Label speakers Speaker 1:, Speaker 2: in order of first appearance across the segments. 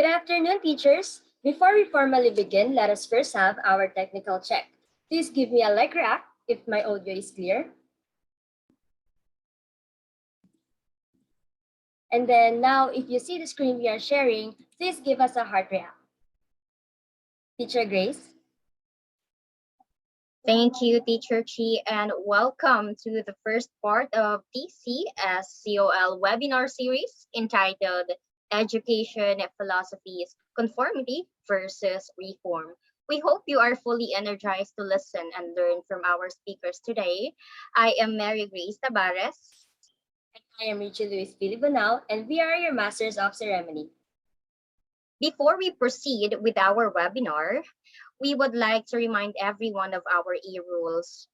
Speaker 1: Good afternoon, teachers. Before we formally begin, let us first have our technical check. Please give me a like react if my audio is clear. And then now, if you see the screen we are sharing, please give us a heart react. Teacher Grace.
Speaker 2: Thank you, Teacher Chi, and welcome to the first part of TCSCOL webinar series entitled Education Philosophies, Conformity versus Reform. We hope you are fully energized to listen and learn from our speakers today. I am Mary Grace Tabares.
Speaker 1: And I am Ricci Louise Libunao, and we are your Masters of Ceremony.
Speaker 2: Before we proceed with our webinar, we would like to remind everyone of our e-rules.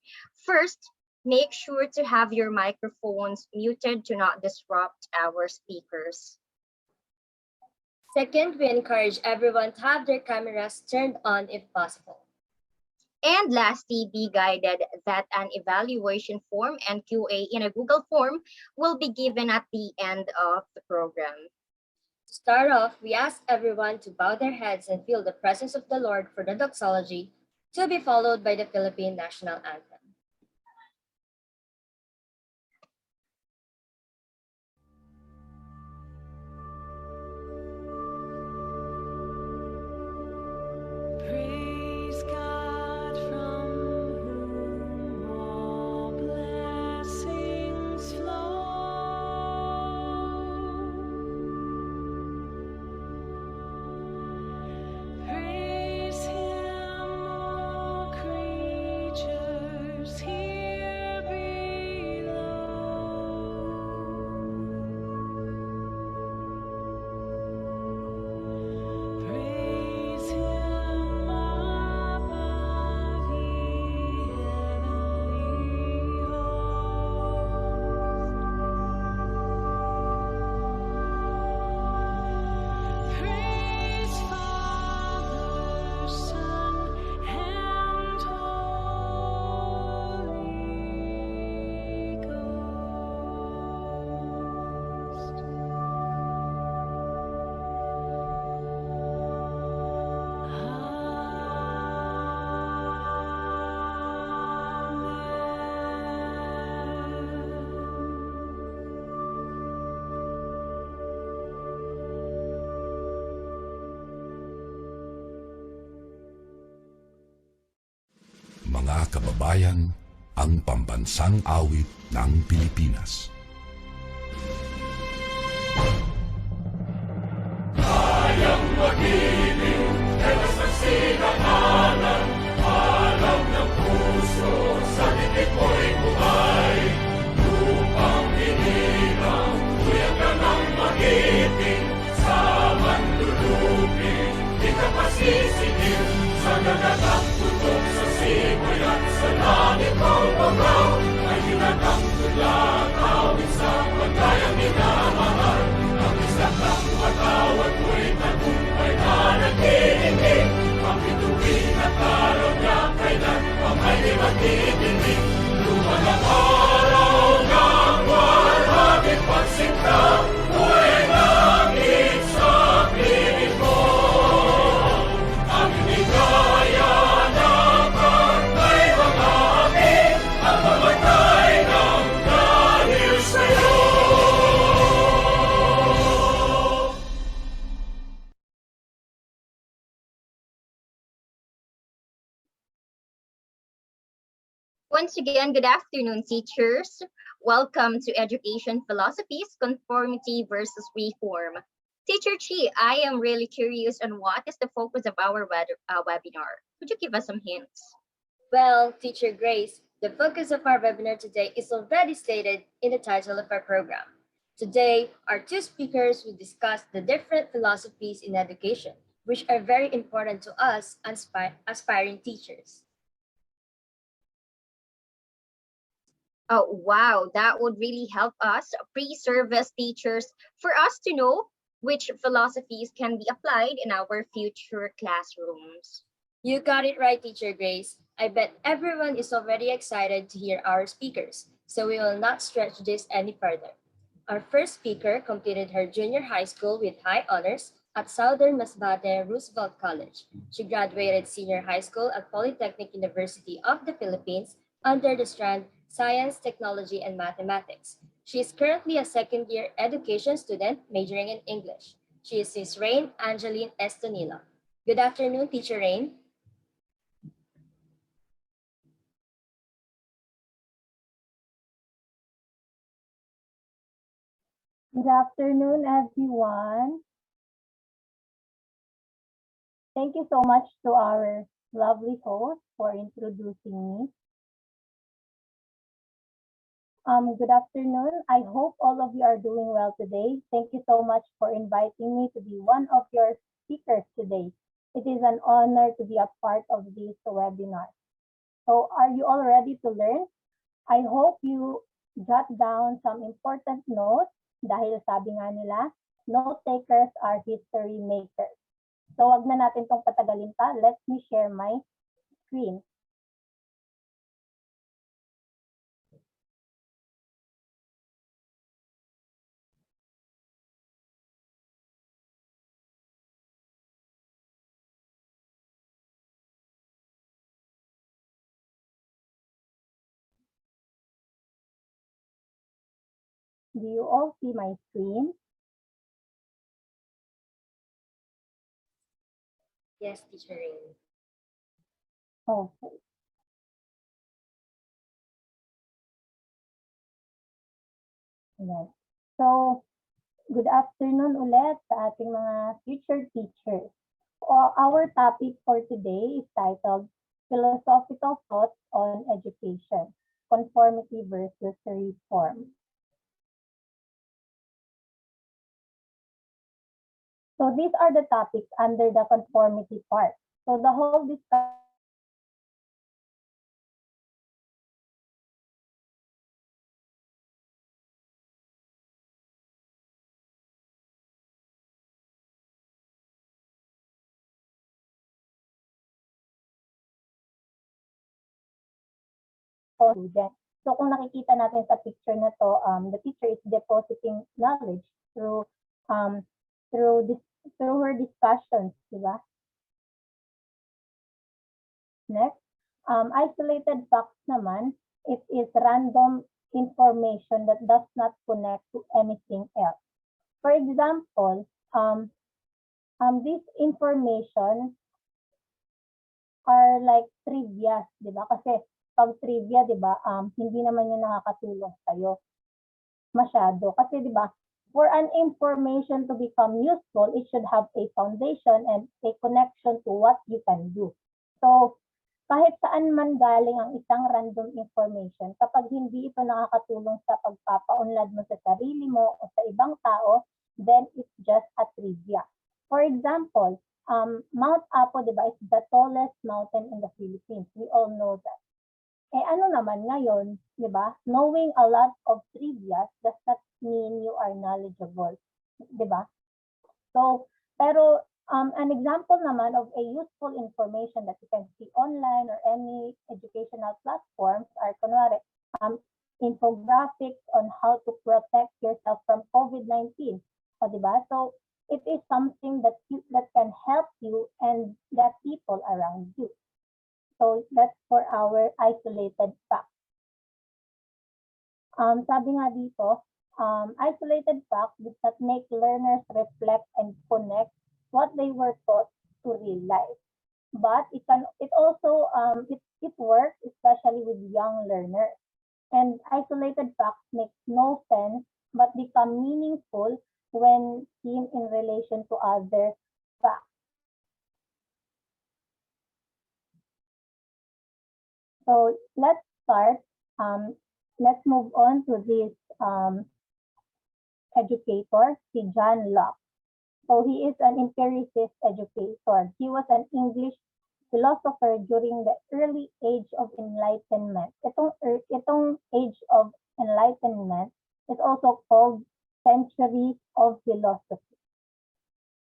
Speaker 2: First, make sure to have your microphones muted to not disrupt our speakers.
Speaker 1: Second, we encourage everyone to have their cameras turned on if possible.
Speaker 2: And lastly, be guided that an evaluation form and QA in a Google form will be given at the end of the program.
Speaker 1: To start off, we ask everyone to bow their heads and feel the presence of the Lord for the doxology, to be followed by the Philippine National Anthem.
Speaker 3: Mga kababayan, ang pambansang awit ng Pilipinas.
Speaker 4: Kayang mag-ibig, dalas ng sinangalan, alam ng puso, sa dikit mo'y buhay. Lupang hinilang, kuya ka ng mag-ibig, sa manlulupin, di ka pasisigil, sa nagagang tutok sa simoy at sa langit mong bangaw, ay hinatang tula, awit sa pagkayang minamahal.
Speaker 2: Once again, good afternoon, teachers. Welcome to Education Philosophies, Conformity versus Reform. Teacher Chi, I am really curious on what is the focus of our webinar. Could you give us some hints?
Speaker 1: Well, Teacher Grace, the focus of our webinar today is already stated in the title of our program. Today, our two speakers will discuss the different philosophies in education, which are very important to us aspiring teachers.
Speaker 2: Oh, wow, that would really help us pre-service teachers for us to know which philosophies can be applied in our future classrooms.
Speaker 1: You got it right, Teacher Grace. I bet everyone is already excited to hear our speakers, so we will not stretch this any further. Our first speaker completed her junior high school with high honors at Southern Masbate Roosevelt College. She graduated senior high school at Polytechnic University of the Philippines under the strand Science, Technology, and Mathematics. She is currently a second-year education student majoring in English. She is Ms. Rhane Angeline Estonilo. Good afternoon, Teacher Rhane.
Speaker 5: Good afternoon, everyone. Thank you so much to our lovely host for introducing me. Good afternoon. I hope all of you are doing well today. Thank you so much for inviting me to be one of your speakers today. It is an honor to be a part of this webinar. So are you all ready to learn? I hope you jot down some important notes dahil sabi nga nila, note takers are history makers. So wag na natin tong patagalin pa. Let me share my screen. Do you all see my screen?
Speaker 1: Yes, Teacher Rhane.
Speaker 5: Okay. Yes. So, good afternoon ulit sa ating mga future teachers. Our topic for today is titled Philosophical Thoughts on Education, Conformity versus Reform. So these are the topics under the conformity part. So the whole discussion student. So kung nakikita natin sa picture na to, the teacher is depositing knowledge through through her discussions, di ba? Next, isolated facts naman, it is random information that does not connect to anything else. For example, this information are like trivia, di ba? Kasi pag trivia, di ba, hindi naman yun nakakatulong sa'yo masyado. Kasi di ba, for an information to become useful, it should have a foundation and a connection to what you can do. So, kahit saan man galing ang isang random information, kapag hindi ito nakakatulong sa pagpapaunlad mo sa sarili mo o sa ibang tao, then it's just a trivia. For example, Mount Apo, di ba, is the tallest mountain in the Philippines. We all know that. Eh ano naman ngayon, di ba? Knowing a lot of trivia does not mean you are knowledgeable, di ba? So, pero an example naman of a useful information that you can see online or any educational platforms are kunwari, infographics on how to protect yourself from COVID-19. O, di ba? So, it is something that can help you and the people around you. So that's for our isolated facts. Sabi nga dito, isolated facts does not make learners reflect and connect what they were taught to real life. But it also it works especially with young learners. And isolated facts make no sense but become meaningful when seen in relation to other facts. So let's start. Let's move on to this educator, si John Locke. So he is an empiricist educator. He was an English philosopher during the early age of enlightenment. Itong age of enlightenment is also called century of philosophy.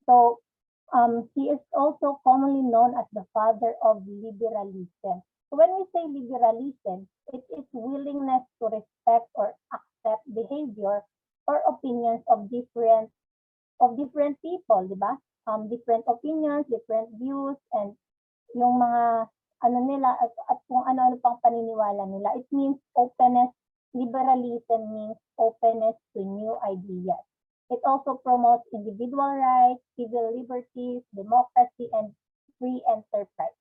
Speaker 5: So he is also commonly known as the father of liberalism. So when we say liberalism, it is willingness to respect or accept behavior or opinions of different people, di ba? Different opinions, different views, and yung mga ano nila at kung ano-ano pang paniniwala nila. It means openness. Liberalism means openness to new ideas. It also promotes individual rights, civil liberties, democracy, and free enterprise.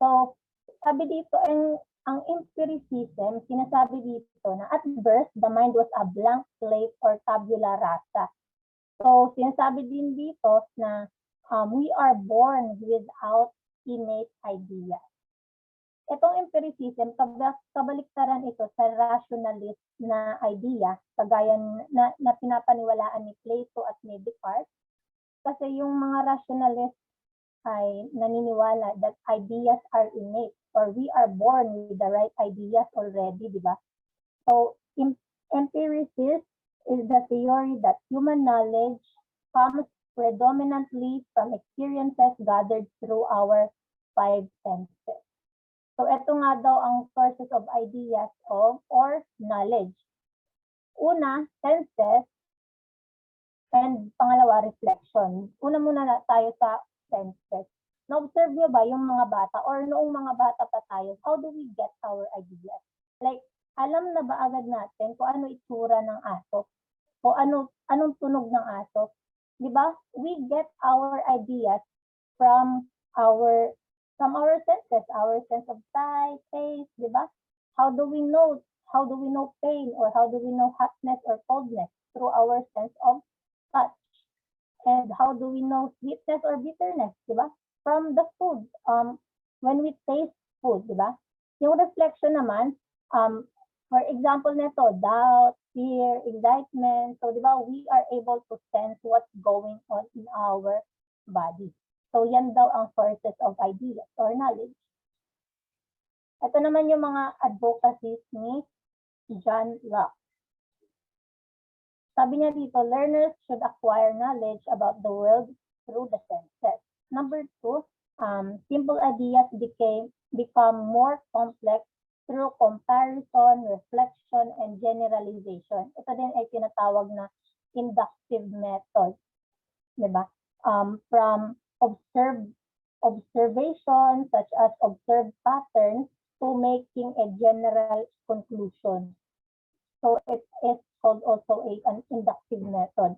Speaker 5: So, sabi dito, ang empiricism, sinasabi dito na at birth, the mind was a blank slate or tabula rasa. So, sinasabi din dito na we are born without innate ideas. Itong empiricism, kabaliktaran ito sa rationalist na idea, kagaya na pinapaniwalaan ni Plato at ni Descartes. Kasi yung mga rationalist ay naniniwala that ideas are innate or we are born with the right ideas already, di ba? So, empiricist is the theory that human knowledge comes predominantly from experiences gathered through our five senses. So, ito nga daw ang sources of ideas or knowledge. Una, senses, and pangalawa, reflection. Una muna tayo sa senses. Na-observe nyo ba yung mga bata or noong mga bata pa tayo, how do we get our ideas? Like, alam na ba agad natin kung ano itsura ng aso? O anong tunog ng aso? Di ba? We get our ideas from our senses, our sense of sight, taste, di ba? How do we know pain or how do we know hotness or coldness? Through our sense of touch. And how do we know sweetness or bitterness, di ba? From the food. When we taste food, di ba? Yung reflection naman, for example nito, doubt, fear, excitement. So, di ba, we are able to sense what's going on in our body. So, yan daw ang sources of ideas or knowledge. Ito naman yung mga advocacies ni John Locke. Sabi niya dito, learners should acquire knowledge about the world through the senses. Number 2, simple ideas become more complex through comparison, reflection, and generalization. Ito din ay tinatawag na inductive method. Diba? From observation, such as observed patterns, to making a general conclusion. So it is called also an inductive method.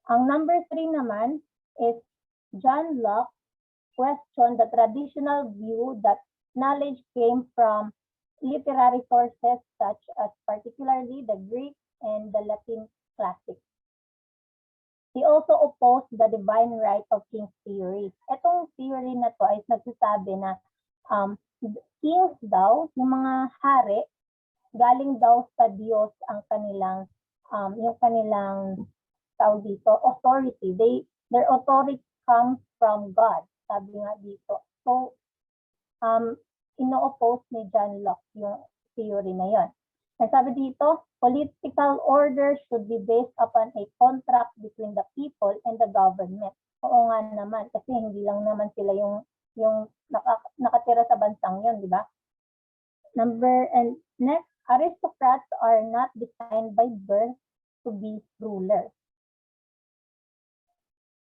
Speaker 5: Ang number 3 naman is John Locke questioned the traditional view that knowledge came from literary sources such as particularly the Greek and the Latin classics. He also opposed the divine right of kings theory. Itong theory na to ay nagsasabi na kings daw, yung mga hari, galing daw sa Diyos ang kanilang yung kanilang tawag dito, authority. Their authority comes from God, sabi nga dito. So, ino-oppose ni John Locke yung theory na yon. And sabi dito, political order should be based upon a contract between the people and the government. Oo nga naman, kasi hindi lang naman sila yung nakatira sa bansang yon, di ba? And next, aristocrats are not designed by birth to be rulers.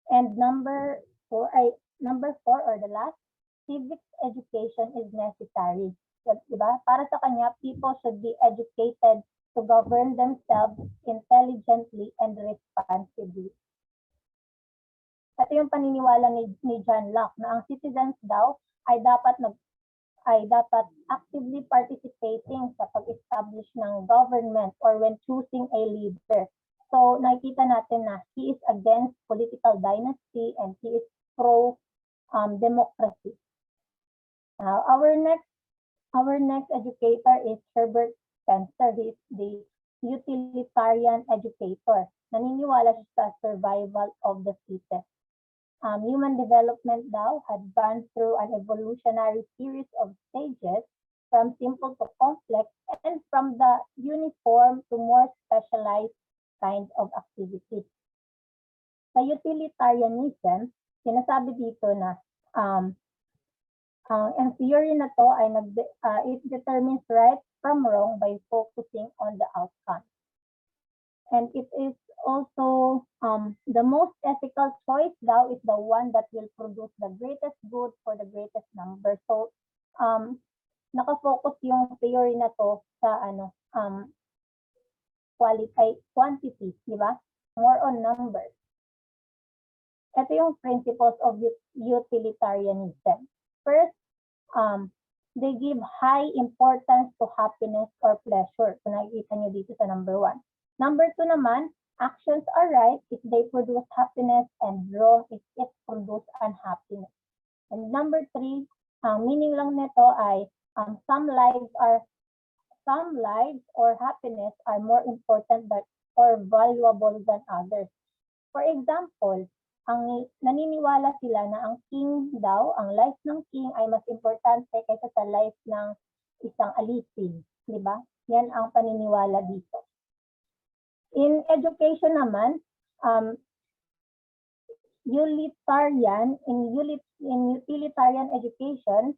Speaker 5: And number 4 or the last, civic education is necessary. So, diba? Para sa kanya, people should be educated to govern themselves intelligently and responsibly. Ito yung paniniwala ni John Locke na ang citizens daw ay dapat ay dapat actively participating sa pag-establish ng government or when choosing a leader. So nakikita natin na he is against political dynasty and he is pro democracy. Now, our next educator is Herbert Spencer. He is the utilitarian educator. Naniniwala siya sa survival of the fittest. Human development daw had gone through an evolutionary series of stages from simple to complex and from the uniform to more specialized kind of activity. Sa utilitarianism, sinasabi dito na ang theory na to ay it determines right from wrong by focusing on the outcome. And it is also the most ethical choice daw is the one that will produce the greatest good for the greatest number. So nakafocus yung theory na to sa quantity, di ba? More on numbers. Ito yung principles of utilitarianism. First, they give high importance to happiness or pleasure. Kung nakikita nyo dito sa number 1. Number 2 naman, actions are right if they produce happiness and wrong if it produce unhappiness. And number 3, ang meaning lang nito ay some lives or happiness are more important than or valuable than others. For example, ang naniniwala sila na ang king daw, ang life ng king ay mas importante kaysa sa life ng isang alipin, di ba? Yan ang paniniwala dito. In education naman, utilitarian education,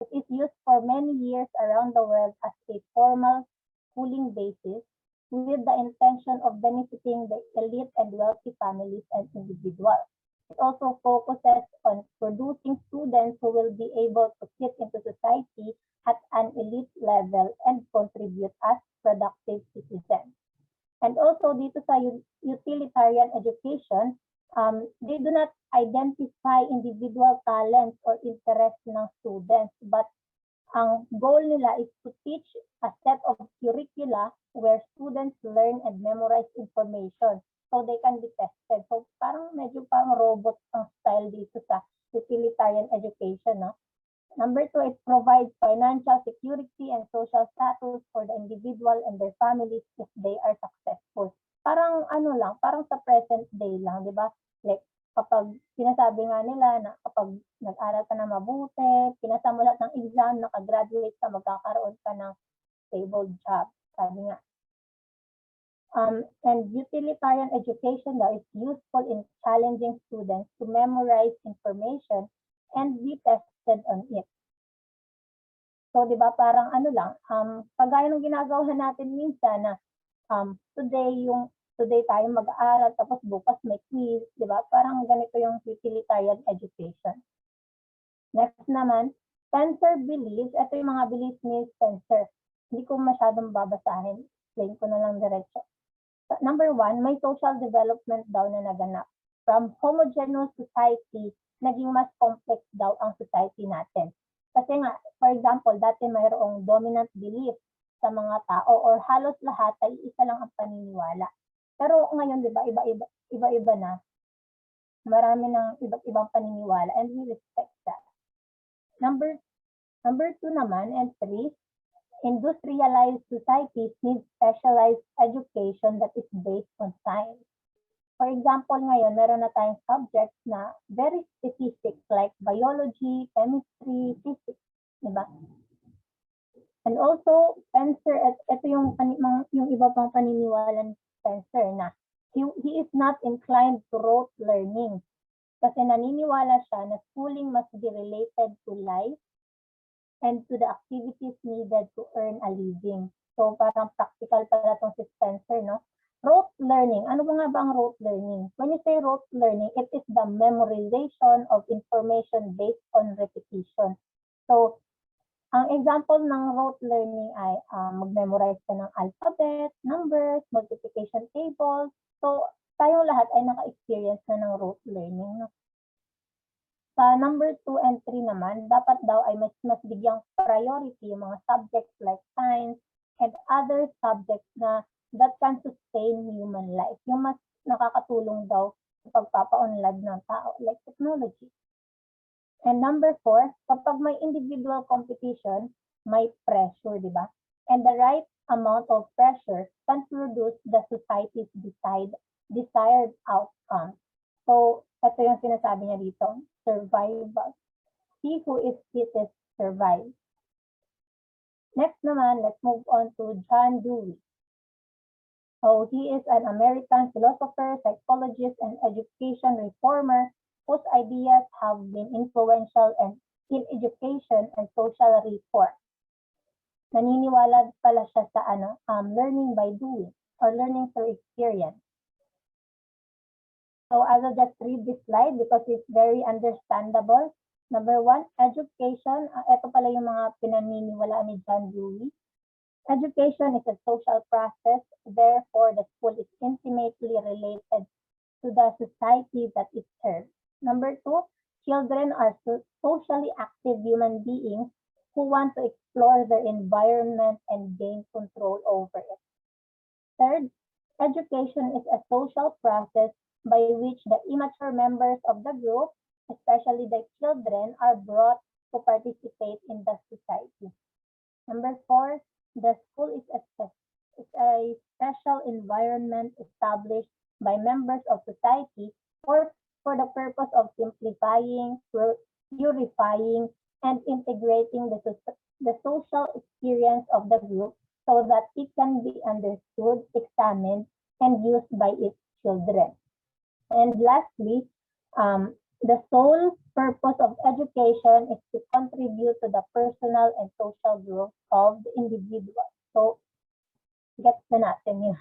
Speaker 5: it is used for many years around the world as a formal schooling basis with the intention of benefiting the elite and wealthy families and individuals. It also focuses on producing students who will be able to fit into society at an elite level and contribute as productive citizens. And also dito sa utilitarian education, they do not identify individual talents or interests ng students, but ang goal nila is to teach a set of curricula where students learn and memorize information so they can be tested. So parang medyo parang robot ang style dito sa utilitarian education. No? Number 2, it provides financial security and social status for the individual and their families if they are successful. Parang parang sa present day lang, di ba? Like, kapag sinasabi nga nila na kapag nag-aral ka na mabuti, pinasa mo lahat ng exam, nakagraduate ka, magkakaroon ka ng stable job. Sabi nga. And utilitarian education daw is useful in challenging students to memorize information and be tested on it. So, di ba, parang kagaya ng ginagawa natin minsan na today tayo mag-aaral, tapos bukas may quiz, di ba? Parang ganito yung utilitarian education. Next naman, Spencer believes, ito yung mga beliefs ni Spencer. Hindi ko masyadong babasahin. Explain ko na lang diretso. Number 1, may social development daw na naganap. From homogeneous society, naging mas complex daw ang society natin. Kasi nga, for example, dati mayroong dominant belief sa mga tao or halos lahat ay isa lang ang paniniwala. Pero ngayon, di ba, iba-iba na. Marami ng iba't ibang paniniwala and we respect that. Number 2 naman and 3, industrialized societies need specialized education that is based on science. For example, ngayon, meron na tayong subjects na very specific like biology, chemistry, physics, di ba? And also, Spencer, ito yung iba pang paniniwala ni Spencer na he is not inclined to rote learning kasi naniniwala siya na schooling must be related to life and to the activities needed to earn a living. So parang practical pala itong si Spencer, no? Rote learning. Ano ba nga ba ang rote learning? When you say rote learning, it is the memorization of information based on repetition. So, ang example ng rote learning ay mag-memorize ka ng alphabet, numbers, multiplication tables. So, tayong lahat ay naka-experience na ng rote learning. No? Sa number 2 and 3 naman, dapat daw ay mas bigyang priority yung mga subjects like science and other subjects na that can sustain human life. Yung mas nakakatulong daw sa pagpapaunlad ng tao like technology. And number 4, kapag may individual competition, may pressure, di ba? And the right amount of pressure can produce the society's desired outcome. So, ito yung sinasabi niya dito, survival. He who is fittest survives. Next naman, let's move on to John Dewey. So, he is an American philosopher, psychologist, and education reformer whose ideas have been influential in education and social reform. Naniniwala pala siya sa learning by doing or learning through experience. So I will just read this slide because it's very understandable. Number 1, education. Ito pala yung mga pinaniniwalaan ni John Dewey. Education is a social process, therefore the school is intimately related to the society that it serves. Number 2, children are socially active human beings who want to explore their environment and gain control over it. Third, education is a social process by which the immature members of the group, especially the children, are brought to participate in the society. Number 4, the school is a special environment established by members of society for the purpose of simplifying, purifying, and integrating the social experience of the group so that it can be understood, examined, and used by its children. And lastly, the sole purpose of education is to contribute to the personal and social growth of the individual. So, gets na natin yun.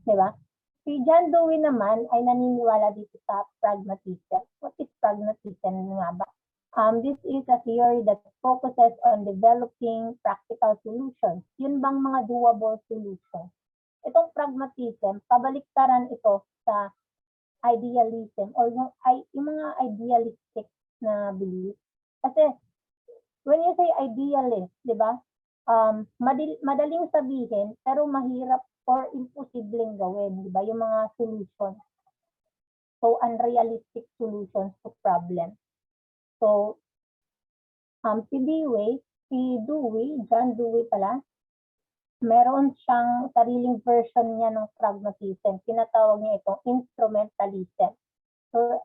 Speaker 5: Diba? Si John Dewey naman ay naniniwala dito sa pragmatism. What is pragmatism nga ba? This is a theory that focuses on developing practical solutions. Yun bang mga doable solutions? Itong pragmatism, pabaliktaran ito sa idealism or yung mga idealistic na belief. Kasi when you say idealist, di ba? Madaling sabihin pero mahirap or imposibleng gawin, di ba? Yung mga solutions. So unrealistic solutions to problems. So si John Dewey pala, meron siyang sariling version niya ng pragmatism. Tinatawag niya itong instrumentalism. So,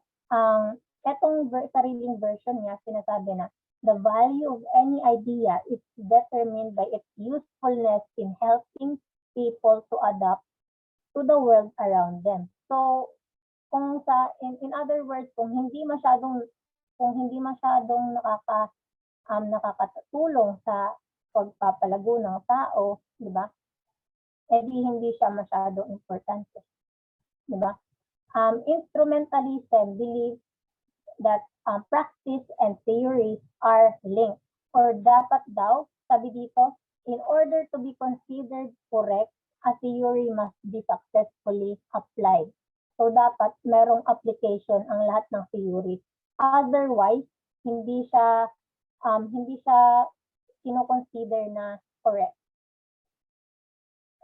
Speaker 5: etong sariling version niya, sinasabi na, the value of any idea is determined by its usefulness in helping people to adapt to the world around them. So, in other words, kung hindi masyadong nakakatulong sa pagpapalago ng tao, di ba? Hindi siya masyadong importante. Di ba? Instrumentalism believes that practice and theories are linked. Or dapat daw, sabi dito, in order to be considered correct, a theory must be successfully applied. So dapat merong application ang lahat ng theory. Otherwise, hindi siya kino-consider na correct.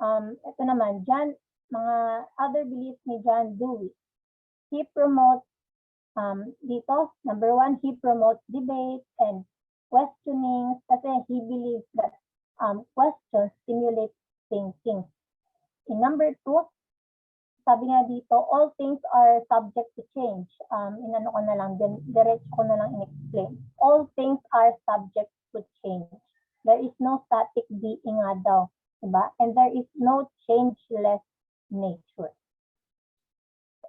Speaker 5: Ito naman, mga other beliefs ni John Dewey. He promotes, dito, number 1, he promotes debate and questioning kasi he believes that questions stimulate thinking. In number 2, sabi nga dito, all things are subject to change. Diretso ko na lang in-explain. All things are subject to change. There is no static being nga daw, diba? And there is no changeless nature.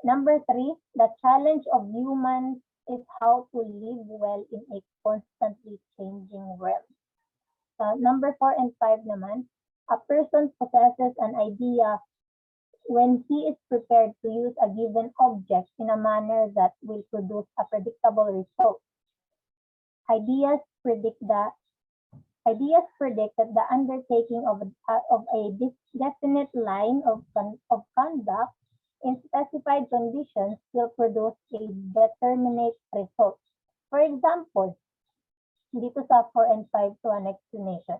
Speaker 5: Number 3, the challenge of humans is how to live well in a constantly changing world. Number 4 and 5 naman, a person possesses an idea when he is prepared to use a given object in a manner that will produce a predictable result. Ideas predict that the undertaking of a definite line of conduct in specified conditions will produce a determinate result. For example, dito sa 4 and 5 to an explanation.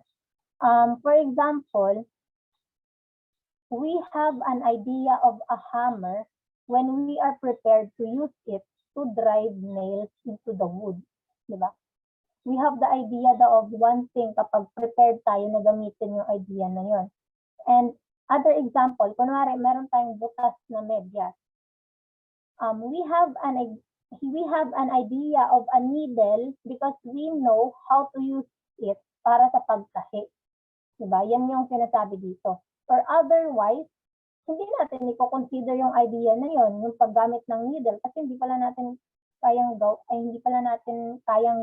Speaker 5: For example, we have an idea of a hammer when we are prepared to use it to drive nails into the wood. Diba? We have the idea of one thing kapag prepared tayo na gamitin yung idea na yun. And other example, kunwari meron tayong butas na medyas. We have an idea of a needle because we know how to use it para sa pagtahi. Diba? Yan yung sinasabi dito. Or otherwise, hindi natin i-consider yung idea na yon, yung paggamit ng needle, kasi hindi pala natin kayang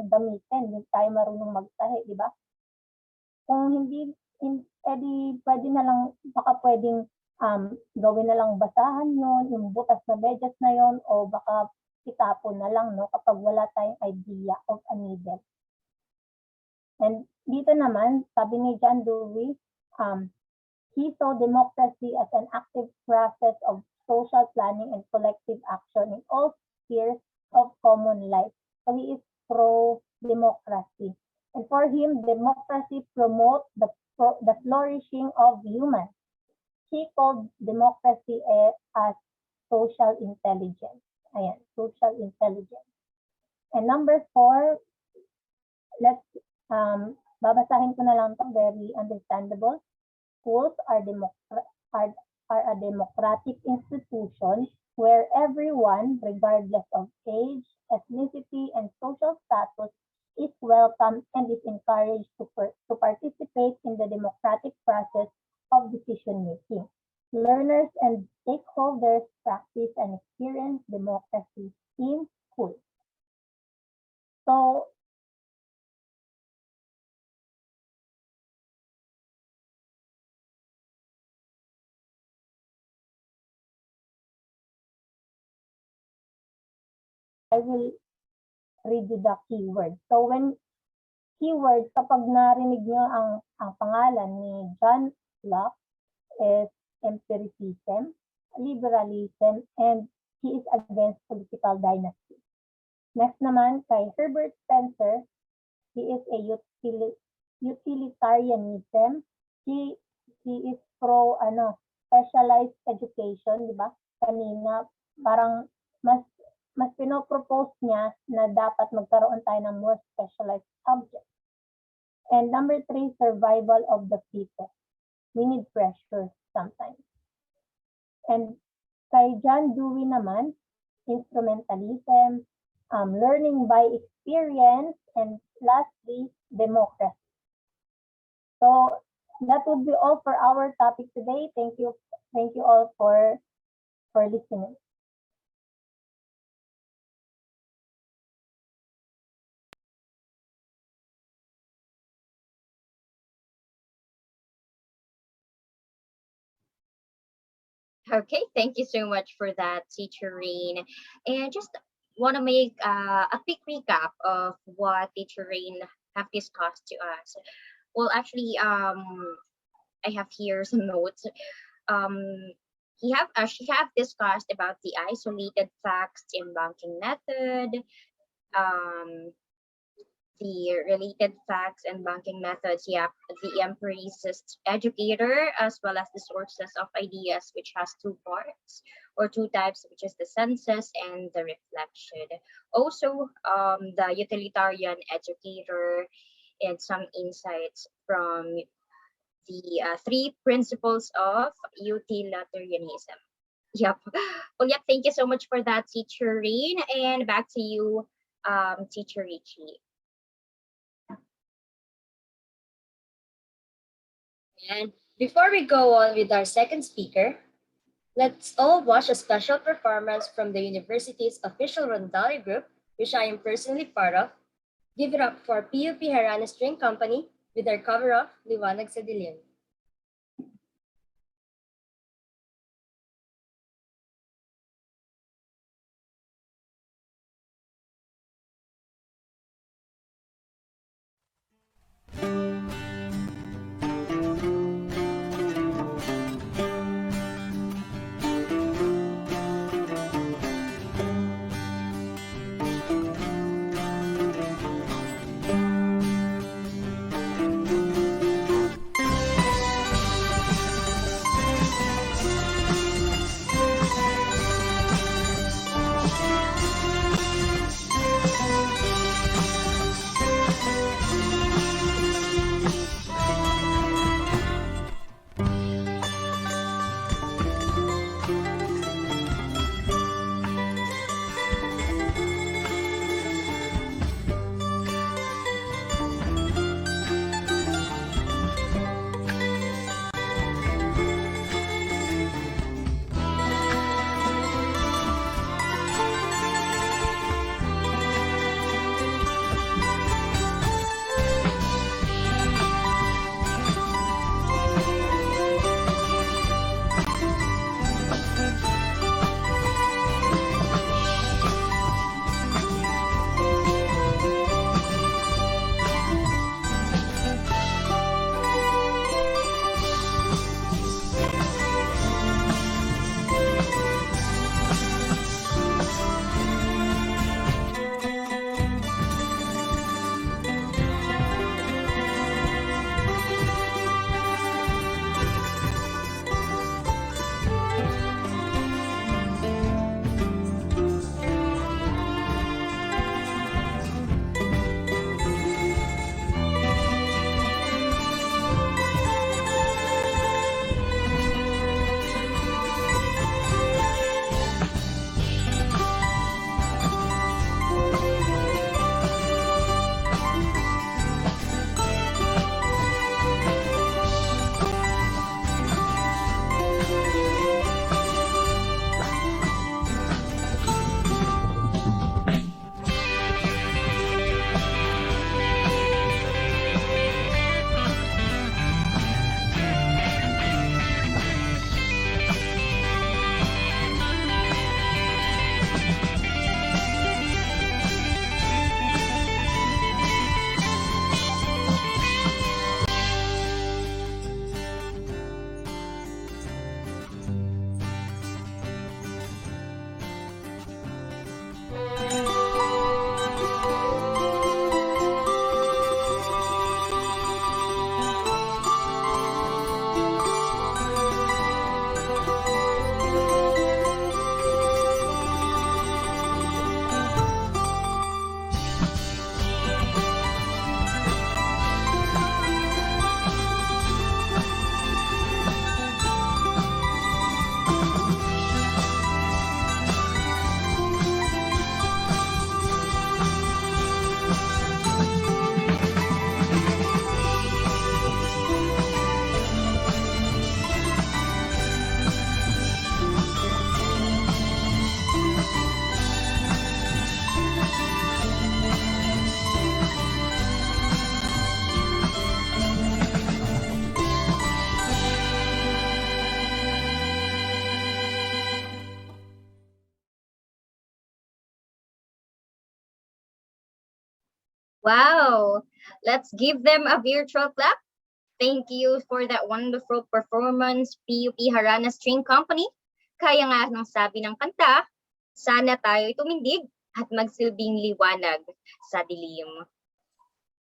Speaker 5: gamitin, hindi tayo marunong magtahi, di ba? Kung hindi, edi pwede na lang, baka pwedeng gawin na lang basahan yon, yung butas na medyas na yon, o baka itapon na lang, no, kapag wala tayong idea of a needle. And dito naman, sabi ni John Dewey, he saw democracy as an active process of social planning and collective action in all spheres of common life. So he is pro-democracy. And for him, democracy promotes the flourishing of humans. He called democracy as social intelligence. Ayan, social intelligence. And number 4, let's babasahin ko na lang to, very understandable. Schools are a democratic institution where everyone, regardless of age, ethnicity, and social status, is welcome and is encouraged to participate in the democratic process of decision-making. Learners and stakeholders practice and experience democracy in school. So, I will read you the keyword. So when keywords, kapag narinig nyo ang pangalan ni John Locke, is empiricism, liberalism, and he is against political dynasty. Next naman, kay Herbert Spencer, he is a utilitarianism. He is pro specialized education, di ba? Kanina, parang mas pinopropose niya na dapat magkaroon tayo ng more specialized subject. And number 3, survival of the fittest. We need pressure sometimes. And kay John Dewey naman, instrumentalism, learning by experience, and lastly, democracy. So that would be all for our topic today. Thank you all for listening.
Speaker 2: Okay, thank you so much for that, Teacher Rhane. And just want to make a quick recap of what Teacher Rhane have discussed to us. Well, actually, I have here some notes. She have discussed about the isolated facts in banking method, the related facts and banking methods, the empiricist educator, as well as the sources of ideas, which has 2 parts or 2 types, which is the census and the reflection. Also, the utilitarian educator and some insights from the 3 principles of utilitarianism. Yep. Well, yep. Thank you so much for that, Teacher Rhane. And back to you, Teacher Ricci.
Speaker 1: And before we go on with our second speaker, let's all watch a special performance from the university's official Rondalli group, which I am personally part of. Give it up for PUP Rhane String Company with their cover of Liwanag sa Dilim.
Speaker 2: Wow! Let's give them a virtual clap. Thank you for that wonderful performance, PUP Harana String Company. Kaya nga ng sabi ng kanta, sana tayo'y tumindig at magsilbing liwanag sa dilim.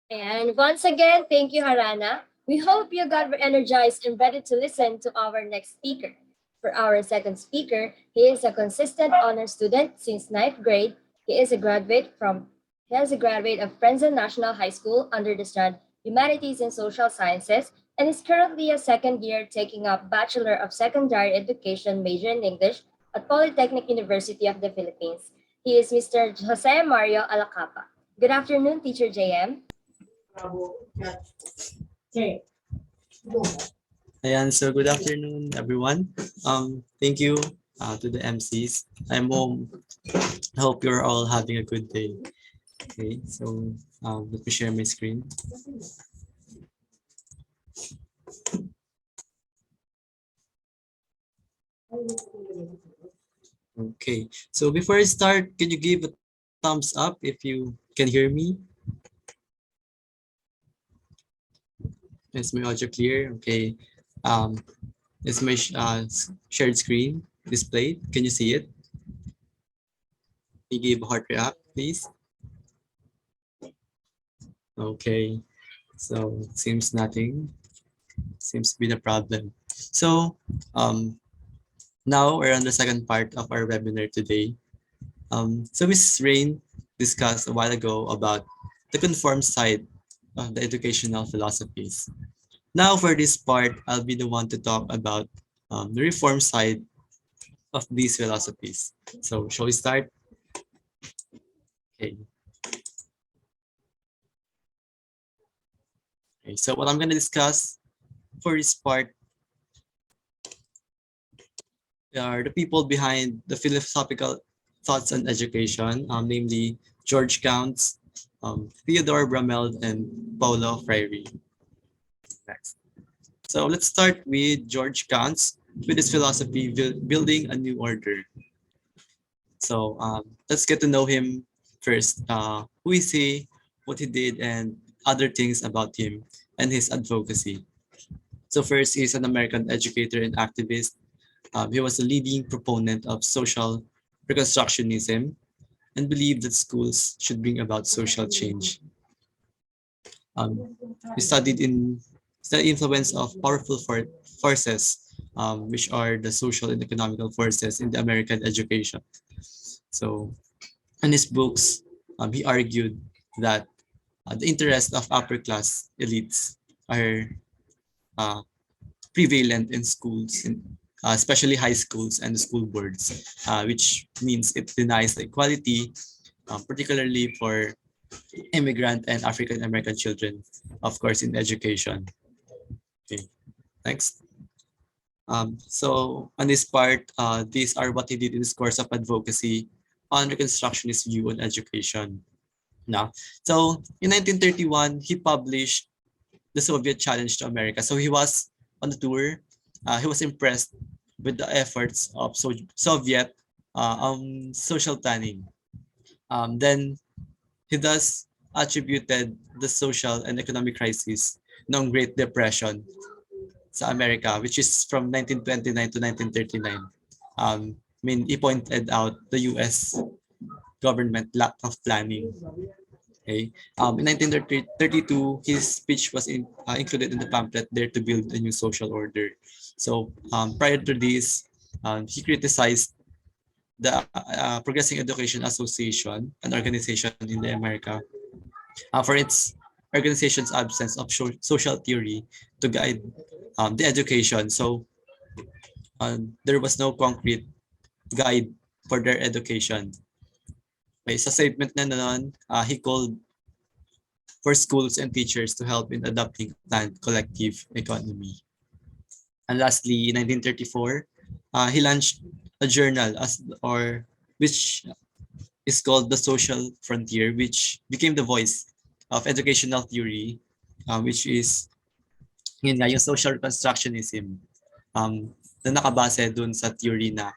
Speaker 1: And once again, thank you, Harana. We hope you got energized and ready to listen to our next speaker. For our second speaker, he is a consistent honor student since ninth grade. He is a graduate of Prensa National High School under the strand Humanities and Social Sciences and is currently a second year taking up Bachelor of Secondary Education major in English at Polytechnic University of the Philippines. He is Mr. Jose Mario Alacapa. Good afternoon, Teacher JM.
Speaker 6: Ayan, so good afternoon, everyone. Thank you to the MCs. I hope you're all having a good day. Okay, so let me share my screen. Okay, so before I start, can you give a thumbs up if you can hear me? Is my audio clear? Okay. Is my shared screen displayed? Can you see it? Can you give a heart react, please? Okay. So seems nothing. Seems to be the problem. So now we're on the second part of our webinar today. So Ms. Rhane discussed a while ago about the conform side of the educational philosophies. Now for this part, I'll be the one to talk about the reform side of these philosophies. So shall we start? Okay. Okay, so what I'm going to discuss for this part are the people behind the philosophical thoughts on education, namely George Counts, Theodore Bramel, and Paulo Freire. Next. So let's start with George Counts with his philosophy, building a new order. So let's get to know him first. Who is he, what he did, and other things about him and his advocacy. So first, he's an American educator and activist. He was a leading proponent of social reconstructionism and believed that schools should bring about social change. He studied in the influence of powerful forces, which are the social and economical forces in the American education. So in his books, he argued that the interests of upper class elites are uh, prevalent in schools, especially high schools and school boards, which means it denies the equality, particularly for immigrant and African American children, of course, in education. Okay, next. So on this part, these are what he did in his course of advocacy on Reconstructionist view on education. Now, so in 1931, he published the Soviet Challenge to America. So he was on the tour. He was impressed with the efforts of Soviet social planning. Then he thus attributed the social and economic crisis ng Great Depression sa America, which is from 1929 to 1939. He pointed out the US government lack of planning. Okay. In 1932, his speech was included in the pamphlet Dare to Build a New Social Order. So prior to this, he criticized the Progressing Education Association, an organization in the America, for its organization's absence of social theory to guide the education. So there was no concrete guide for their education. Okay, sa statement na noon, he called for schools and teachers to help in adopting planned collective economy. And lastly, in 1934, he launched a journal which is called The Social Frontier, which became the voice of educational theory, which is yun nga, yung social reconstructionism na nakabase dun sa theory na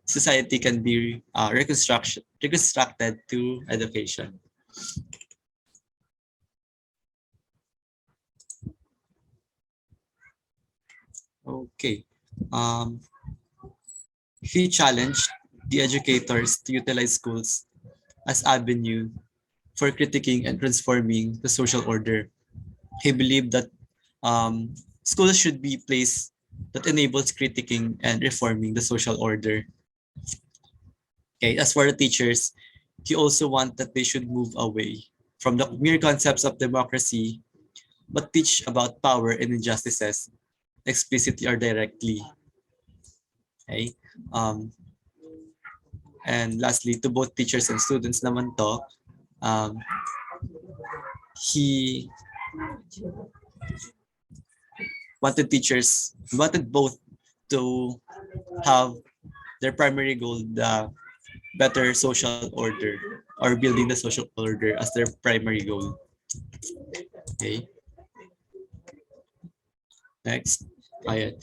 Speaker 6: society can be reconstructed through education. Okay. Um, he challenged the educators to utilize schools as avenue for critiquing and transforming the social order. He believed that schools should be place that enables critiquing and reforming the social order. Okay, as for the teachers, he also want that they should move away from the mere concepts of democracy, but teach about power and injustices explicitly or directly. Okay. Um, and lastly, to both teachers and students naman to, um, he wanted both to have their primary goal, the better social order or building the social order as their primary goal. Okay, next. Ayan.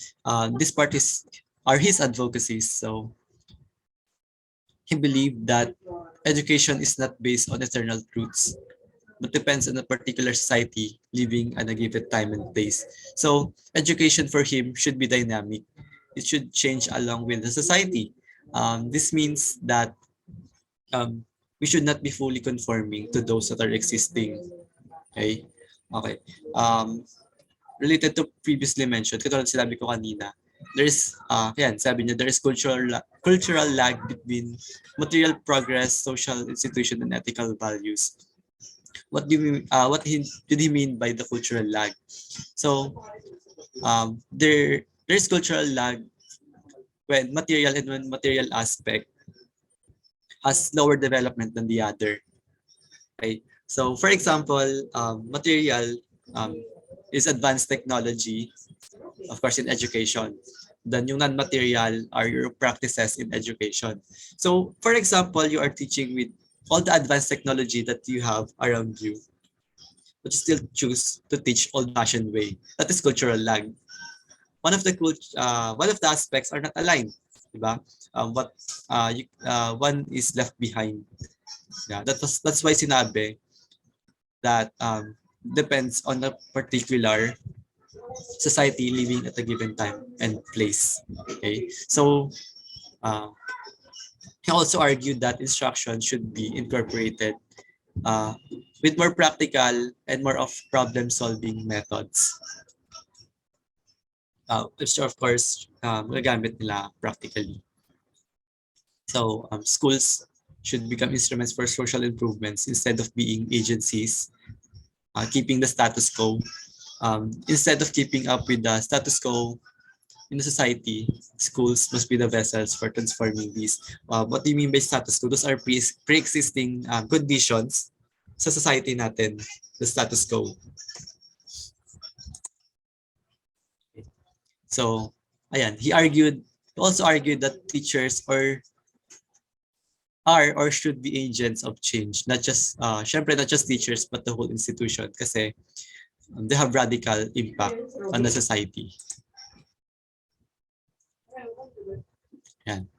Speaker 6: This part is are his advocacies. So he believed that education is not based on eternal truths, but depends on a particular society living at a given time and place. So education for him should be dynamic. It should change along with the society. This means that um, we should not be fully conforming to those that are existing. Okay? Okay. Related to previously mentioned, katulad sinabi ko kanina, sabi niya, there is cultural lag between material progress, social institution, and ethical values. Did he mean by the cultural lag? So there's cultural lag when material aspect has lower development than the other. Okay. So for example, material um, is advanced technology, of course, in education. Then yung non-material are your practices in education. So for example, you are teaching with all the advanced technology that you have around you, but you still choose to teach old-fashioned way. That is cultural lag. One of the aspects are not aligned, diba? One is left behind. Yeah, that's why sinabi that depends on a particular society living at a given time and place. Okay, so uh, he also argued that instruction should be incorporated uh, with more practical and more of problem-solving methods. Which of course, magagamit nila practically. So schools should become instruments for social improvements instead of being agencies, keeping the status quo. Instead of keeping up with the status quo in the society, schools must be the vessels for transforming these. What do you mean by status quo? Those are pre-existing conditions sa society natin, the status quo. So, ayan, he also argued that teachers are or should be agents of change, not just syempre not just teachers but the whole institution kasi they have radical impact on the society. Yan.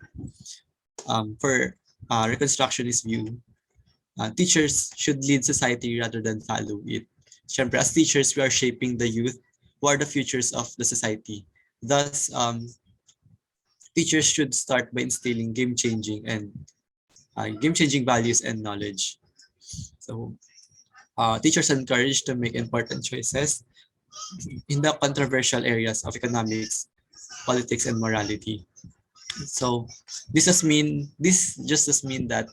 Speaker 6: For Reconstructionist view, teachers should lead society rather than follow it. Syempre, as teachers, we are shaping the youth who are the futures of the society. Thus, teachers should start by instilling game-changing values and knowledge. So, teachers are encouraged to make important choices in the controversial areas of economics, politics, and morality. So, this just does mean that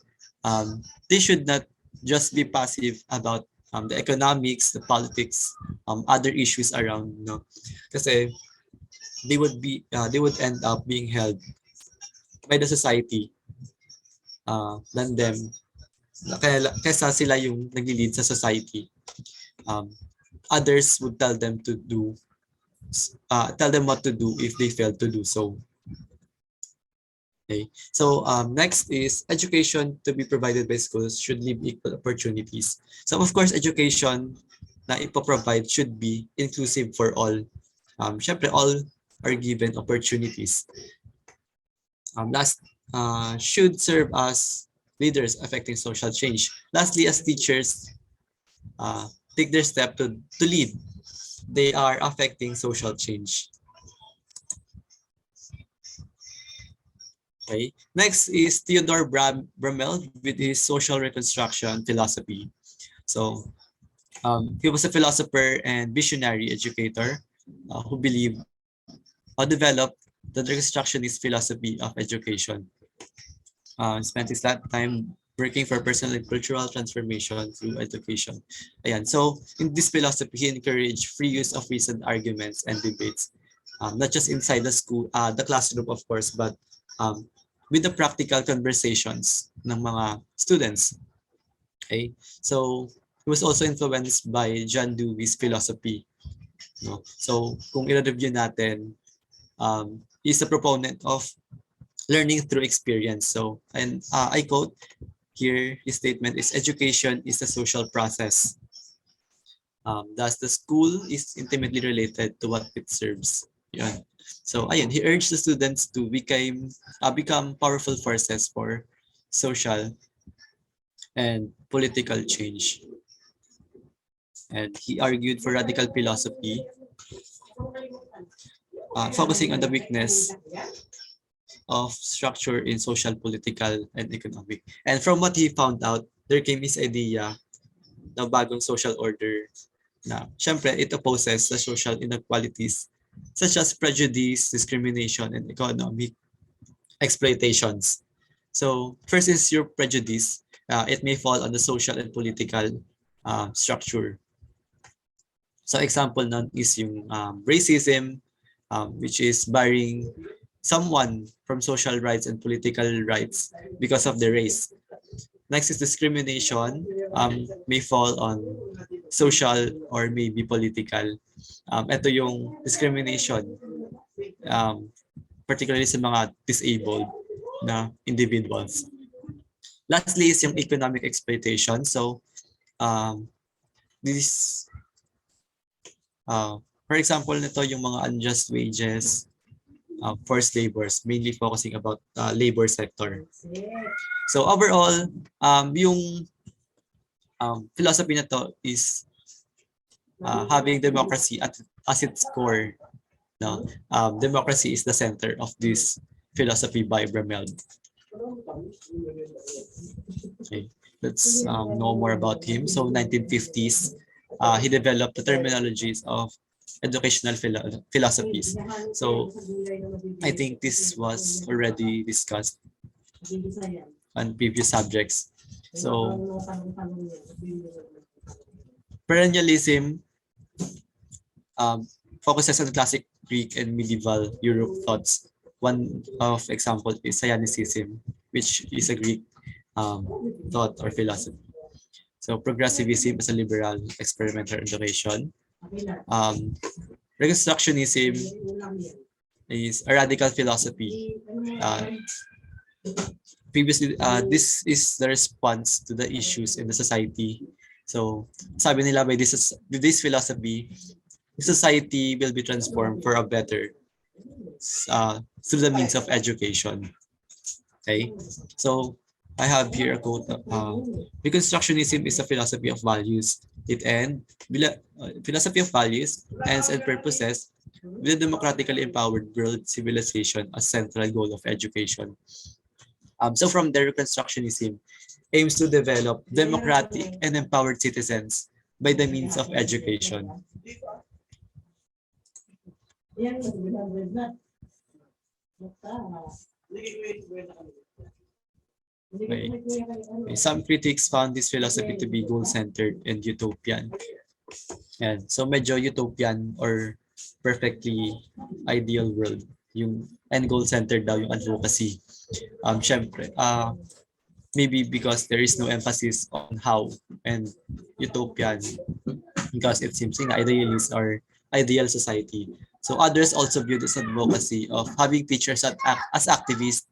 Speaker 6: they should not just be passive about the economics, the politics, other issues around, no, kasi they would end up being held by the society than them. Kesa sila yung nag-lead sa society. Others would tell them what to do if they fail to do so. Okay. So next is education to be provided by schools should leave equal opportunities. So of course, education na ipoprovide should be inclusive for all. Syempre, all are given opportunities. Should serve as leaders affecting social change. Lastly, as teachers take their step to lead, they are affecting social change. Okay. Next is Theodore Bramel with his social reconstruction philosophy. So he was a philosopher and visionary educator who believed or developed the reconstructionist philosophy of education. Spent his lifetime working for personal and cultural transformation through education. Ayan. So in this philosophy, he encouraged free use of reasoned arguments and debates, not just inside the school, the classroom of course, but um, with the practical conversations ng mga students. Okay, so he was also influenced by John Dewey's philosophy. No? So kung i-review natin, he's a proponent of learning through experience. So, and I quote here, his statement is, education is a social process. Thus, the school is intimately related to what it serves. Yun. So, ayun, he urged the students to become powerful forces for social and political change. And he argued for radical philosophy, focusing on the weakness of structure in social, political, and economic. And from what he found out, there came his idea ng bagong social order na syempre it opposes the social inequalities such as prejudice, discrimination, and economic exploitations. So first is your prejudice. It may fall on the social and political structure. So example nun is yung racism, which is barring someone from social rights and political rights because of their race. Next is discrimination, may fall on social or maybe political. Ito yung discrimination, particularly sa mga disabled na individuals. Lastly is yung economic exploitation. So, this, for example, nito yung mga unjust wages, forced labors, mainly focusing about labor sector. So overall, yung philosophy na to is having democracy as its core. No? Democracy is the center of this philosophy by Bramel. Okay, let's know more about him. So 1950s, he developed the terminologies of educational philosophies. So I think this was already discussed on previous subjects. So perennialism focuses on classic Greek and medieval Europe thoughts. One of example is Cynicism, which is a Greek thought or philosophy. So progressivism is a liberal experimental education. Reconstructionism is a radical philosophy. Previously, this is the response to the issues in the society. So, sabi nila by this philosophy, the society will be transformed for a better through the means of education. Okay, so I have here a quote. Reconstructionism is a philosophy of values. Philosophy of values, ends and purposes with a democratically empowered world civilization as central goal of education. So from there, Reconstructionism aims to develop democratic and empowered citizens by the means of education. Okay. Some critics found this philosophy to be goal-centered and utopian. And so medyo utopian or perfectly ideal world yung and goal-centered daw yung advocacy. Syempre, maybe because there is no emphasis on how and utopian because it seems na idealist or ideal society. So others also view this advocacy of having teachers as activists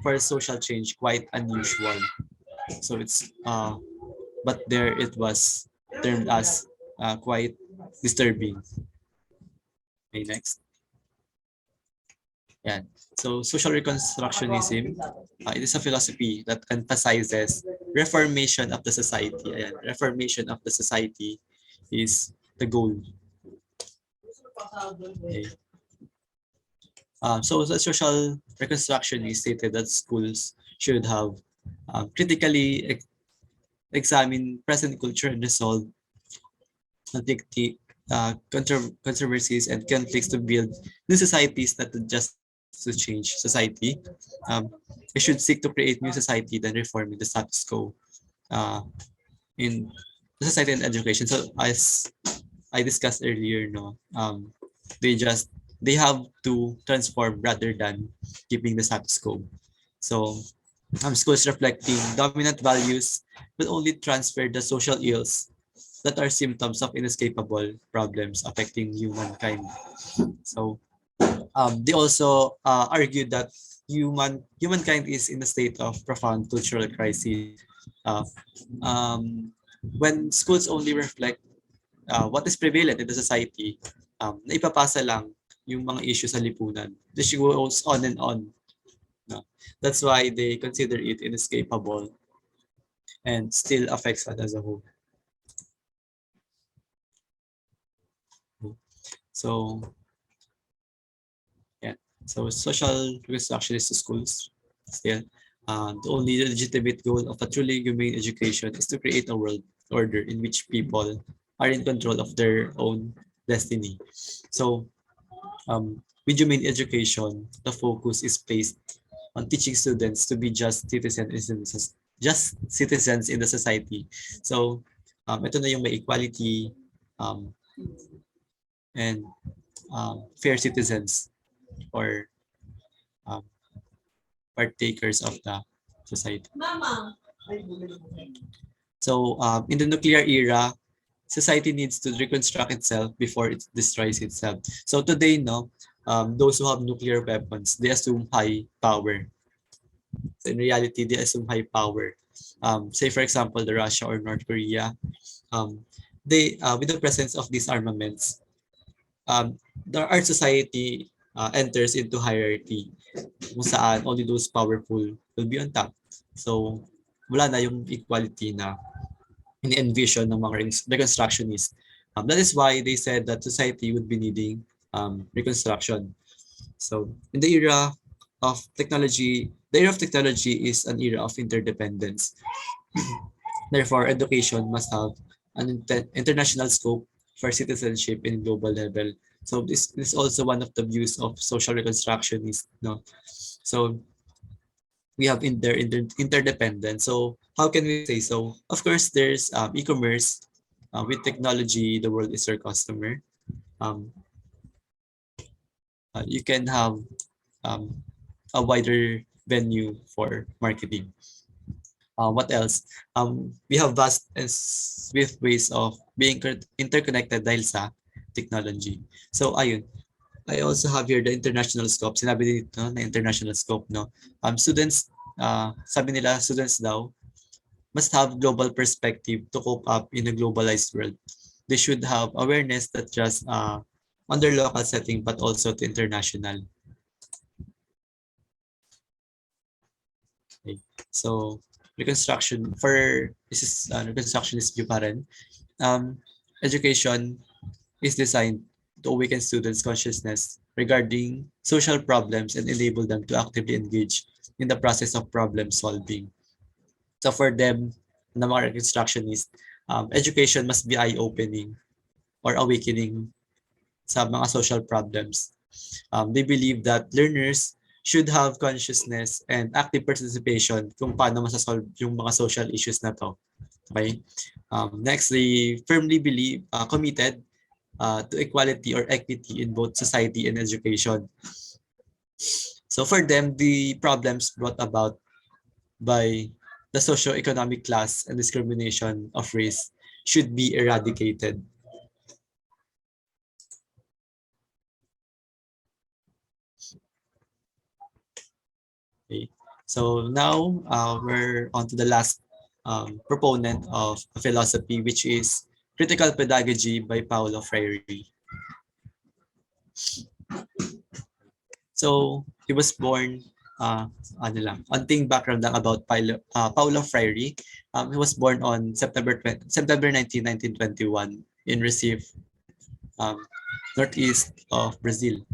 Speaker 6: for social change quite unusual. So it's but there it was termed as quite disturbing. Okay, next. Yeah. So social reconstructionism, it is a philosophy that emphasizes reformation of the society. Ayan, reformation of the society is the goal. Okay. So the social reconstructionist stated that schools should have critically examine present culture and resolve controversies and conflicts to build new societies that just to change society. Um, we should seek to create new society than reforming the status quo uh, in the society and education. So as I discussed earlier, no, they just they have to transform rather than keeping the status quo. So schools reflecting dominant values will only transfer the social ills that are symptoms of inescapable problems affecting humankind. So they also argued that humankind is in a state of profound cultural crisis. Uh, um, when schools only reflect what is prevalent in the society, naipapasa lang yung mga issues sa lipunan. This goes on and on. No? That's why they consider it inescapable and still affects us as a whole. So, yeah. So social reconstructionist schools still. The only legitimate goal of a truly humane education is to create a world order in which people are in control of their own destiny. So, with humane education, the focus is placed on teaching students to be just citizens in the society. So, ito na yung may equality um, and fair citizens or um, partakers of the society. So in the nuclear era, society needs to reconstruct itself before it destroys itself. So today, no, those who have nuclear weapons, they assume high power. So in reality, they assume high power. Say for example, the Russia or North Korea, they with the presence of these armaments, the art society enters into hierarchy kung saan only those powerful will be on top. So, wala na yung equality na ini-envision ng mga reconstructionists. That is why they said that society would be needing reconstruction. So, in the era of technology is an era of interdependence. Therefore, education must have an international scope for citizenship in global level. So this is also one of the views of social reconstructionists. No? So we have interdependence. So how can we say so? Of course, there's e-commerce. With technology, the world is your customer. You can have um, a wider venue for marketing. What else? We have vast and swift ways of being interconnected dahil sa technology. So ayun, I also have here the international scope. Sinabi dito na international scope, no? Students, sabi nila, students daw, must have global perspective to cope up in a globalized world. They should have awareness that just on their local setting, but also to international. Okay. So, reconstruction, for this is reconstructionist view pa rin. Education is designed to awaken students' consciousness regarding social problems and enable them to actively engage in the process of problem solving. So for them, na mga reconstructionists, education must be eye-opening or awakening sa mga social problems. They believe that learners should have consciousness and active participation kung paano masasolve yung mga social issues na to. Okay? Next, they firmly believe, committed to equality or equity in both society and education. So for them, the problems brought about by the socio-economic class and discrimination of race should be eradicated. Okay. So now we're on to the last proponent of philosophy, which is critical pedagogy by Paulo Freire. So he was born, onting background lang about Paulo Freire. He was born on September 19, 1921 in Recife, northeast of Brazil.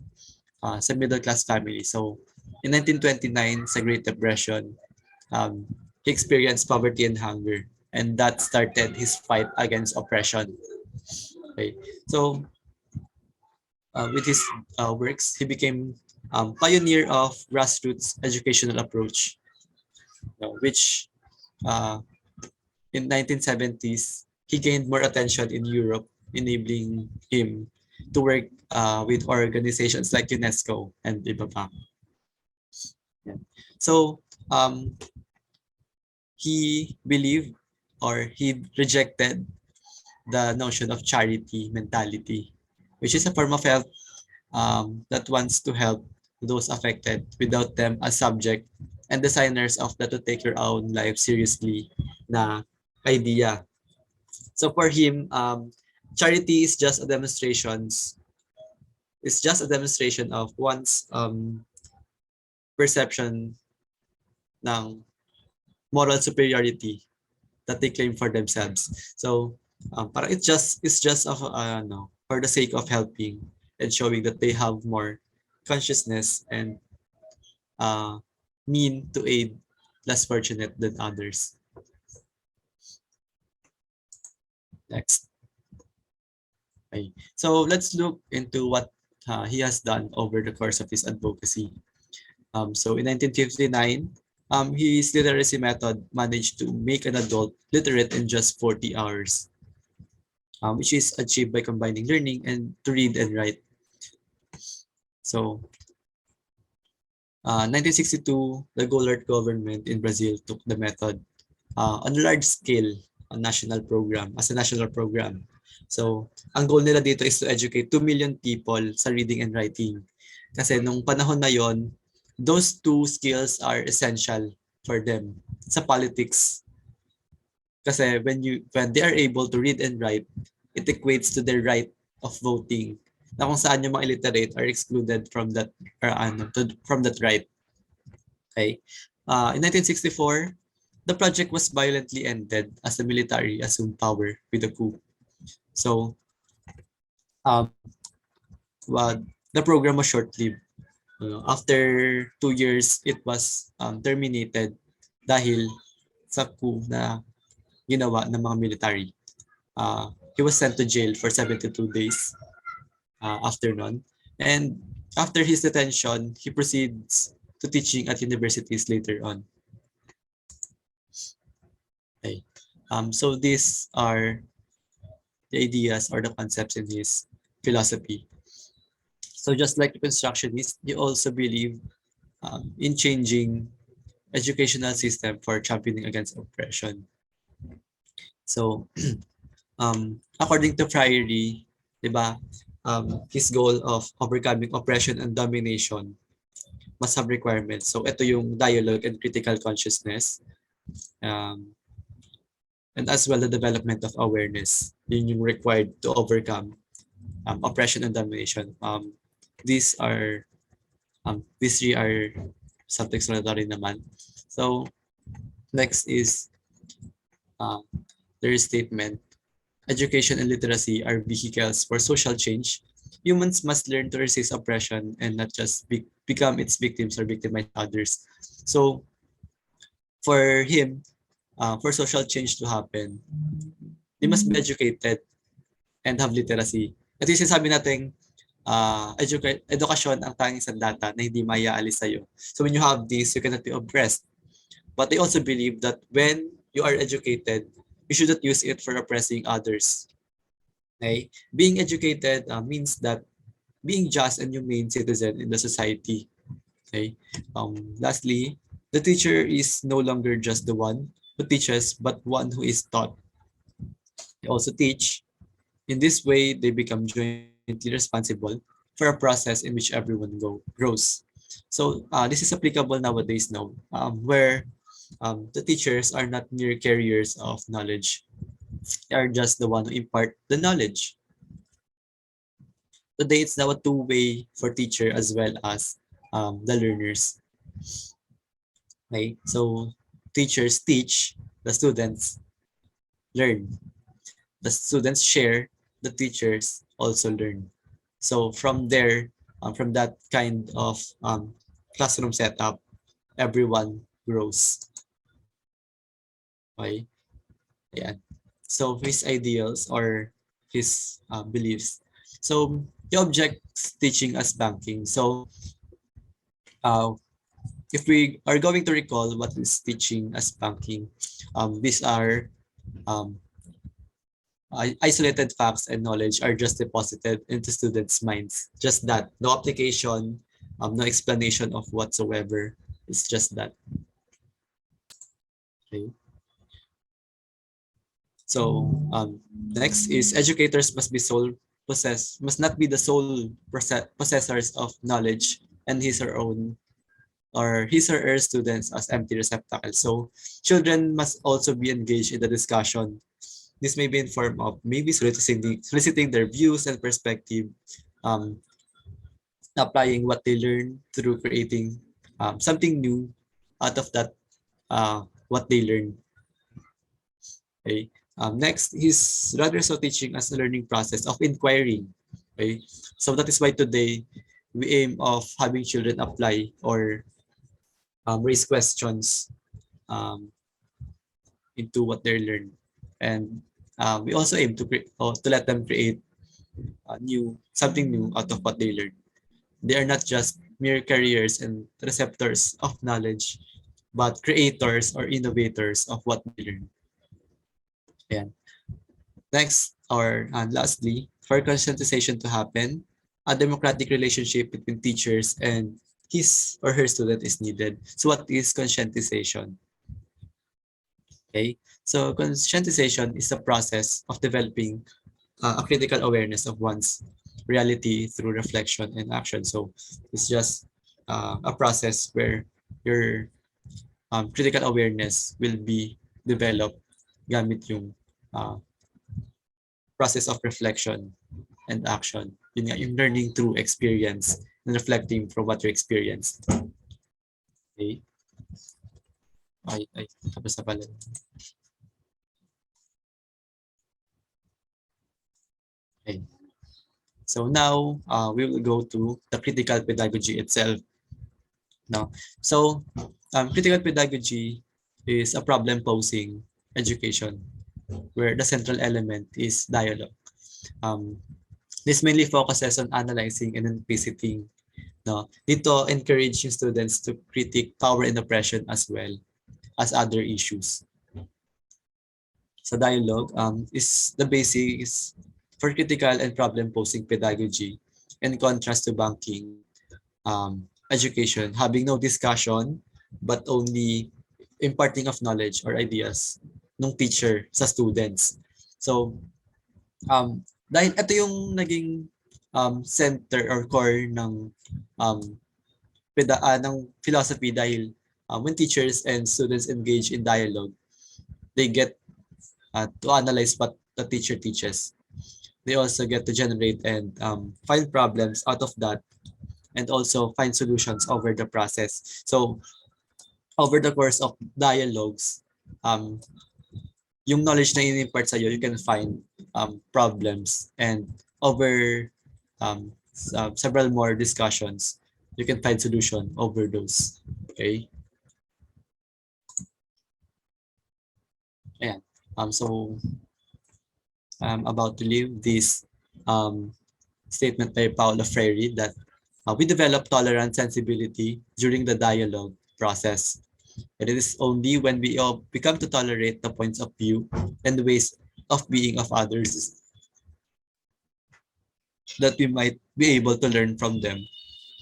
Speaker 6: sa middle class family. So in 1929, sa Great Depression, he experienced poverty and hunger, and that started his fight against oppression. Okay, so with his works, he became pioneer of grassroots educational approach, which uh, in 1970s he gained more attention in Europe, enabling him to work with organizations like UNESCO and iba pa. Yeah. So he believed or he rejected the notion of charity mentality, which is a form of help that wants to help those affected without them as subject and designers of the to take your own life seriously na idea. So for him, charity is just a demonstrations. It's just a demonstration of one's perception ng moral superiority that they claim for themselves. So para it's just of no, for the sake of helping and showing that they have more consciousness and uh, mean to aid less fortunate than others. Next. Okay. So let's look into what he has done over the course of his advocacy. So in 1959, his literacy method managed to make an adult literate in just 40 hours, which is achieved by combining learning and to read and write. So 1962, the Goulart government in Brazil took the method on a large scale on national program, as a national program. So, ang goal nila dito is to educate 2 million people sa reading and writing. Kasi nung panahon na yon, those two skills are essential for them sa politics. Kasi when they are able to read and write, it equates to their right of voting. Na kung saan yung mga illiterate are excluded from that from that right. Okay. In 1964, the project was violently ended as the military assumed power with a coup. So, um, well, the program was short-lived. After 2 years, it was terminated dahil sa coup na ginawa ng mga military. He was sent to jail for 72 days after nun. And after his detention, he proceeds to teaching at universities later on. Okay. So these are the ideas or the concepts in his philosophy. So just like the constructionist, he also believed in changing educational system for championing against oppression. So according to Priory, di ba, his goal of overcoming oppression and domination must have requirements. So ito yung dialogue and critical consciousness. And as well the development of awareness. Yun yung required to overcome oppression and domination. These three are self-explanatory naman. So next is their statement. Education and literacy are vehicles for social change. Humans must learn to resist oppression and not just become its victims or victimize others. So for him, for social change to happen, they must be educated and have literacy. At yung sinasabi natin, edukasyon ang tanging sandata na hindi maiaalis sa'yo. So when you have this, you cannot be oppressed. But they also believe that when you are educated, you shouldn't use it for oppressing others. Okay? Being educated means that being just and humane citizen in the society. Okay? Lastly, the teacher is no longer just the one who teaches, but one who is taught. They also teach. In this way, they become jointly responsible for a process in which everyone grows. So this is applicable nowadays now, where the teachers are not mere carriers of knowledge. They are just the one who impart the knowledge. Today, it's now a two-way for teacher as well as the learners. Okay, so teachers teach, the students learn. The students share, the teachers also learn. So from there, From that kind of classroom setup, everyone grows. Okay? Yeah. So his ideals or his beliefs. So the objects teaching us banking. So uh, if we are going to recall what is teaching us banking, these are um, isolated facts and knowledge are just deposited into students' minds. Just that, no application, no explanation of whatsoever. It's just that. Okay. So next is educators must not be the sole possessors of knowledge and his or her students as empty receptacles. So children must also be engaged in the discussion. This may be in form of maybe soliciting their views and perspective, um, applying what they learn through creating something new out of that what they learn. Okay. Next is rather so teaching us a learning process of inquiring. Okay. So that is why today we aim of having children apply or raise questions um, into what they learn, and we also aim to to let them create something new out of what they learn. They are not just mere carriers and receptors of knowledge, but creators or innovators of what they learn. Ayan. Next, or lastly, for conscientization to happen, a democratic relationship between teachers and his or her student is needed. So what is conscientization? Okay, so conscientization is a process of developing a critical awareness of one's reality through reflection and action. So it's just a process where your critical awareness will be developed gamit yung uh, process of reflection and action. Yun nga, yung learning through experience and reflecting from what you experienced. Okay? Ay, tapos na pala. Okay. So now, we will go to the critical pedagogy itself. Now, so critical pedagogy is a problem-posing education where the central element is dialogue. This mainly focuses on analyzing and implicitly. No, dito encourage yung students to critique power and oppression as well as other issues. So dialogue is the basis for critical and problem-posing pedagogy in contrast to banking education, having no discussion but only imparting of knowledge or ideas ng teacher sa students. So dahil ito yung naging center or core ng ng philosophy dahil when teachers and students engage in dialogue, they get to analyze what the teacher teaches. They also get to generate and find problems out of that and also find solutions over the process. So over the course of dialogues, yung knowledge na in-impart sa'yo, you can find problems, and over several more discussions, you can find solution over those. Okay? Ayan. So I'm about to leave this statement by Paulo Freire that we develop tolerant sensibility during the dialogue process. And it is only when we become to tolerate the points of view and ways of being of others that we might be able to learn from them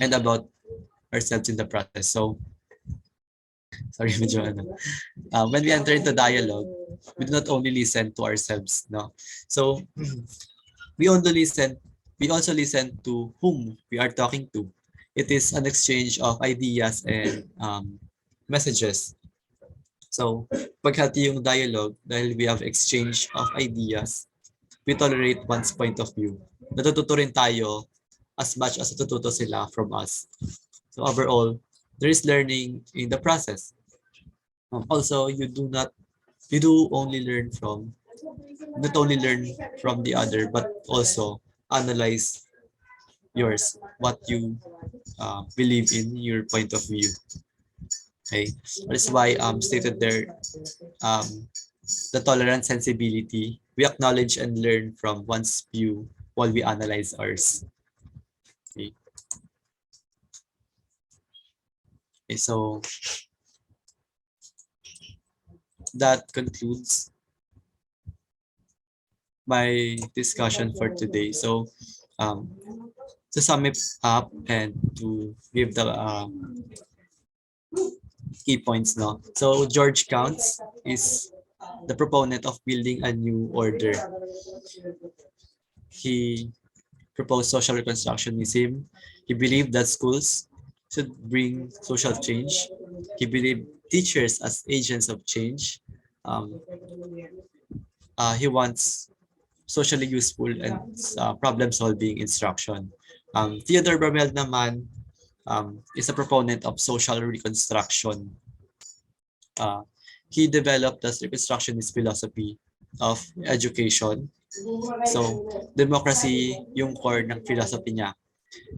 Speaker 6: and about ourselves in the process. So, sorry, medyo when we enter into dialogue, we do not only listen to ourselves, no. So, we also listen to whom we are talking to. It is an exchange of ideas and messages. So, pag healthy yung dialogue, dahil we have exchange of ideas, we tolerate one's point of view. Natututo rin tayo as much as natututo sila from us. So overall, there is learning in the process. Also, you not only learn from the other, but also analyze yours, what you believe in, your point of view. Okay, that's why stated there, um, the tolerant sensibility. We acknowledge and learn from one's view while we analyze ours. Okay, okay, so that concludes my discussion for today. So um, to sum it up and to give the key points now. So George Counts is the proponent of building a new order. He proposed social reconstructionism. He believed that schools should bring social change. He believed teachers as agents of change. Um, he wants socially useful and problem-solving instruction. Theodore Bramel naman is a proponent of social reconstruction. Uh, he developed the reconstructionist philosophy of education. So, democracy yung core ng philosophy niya.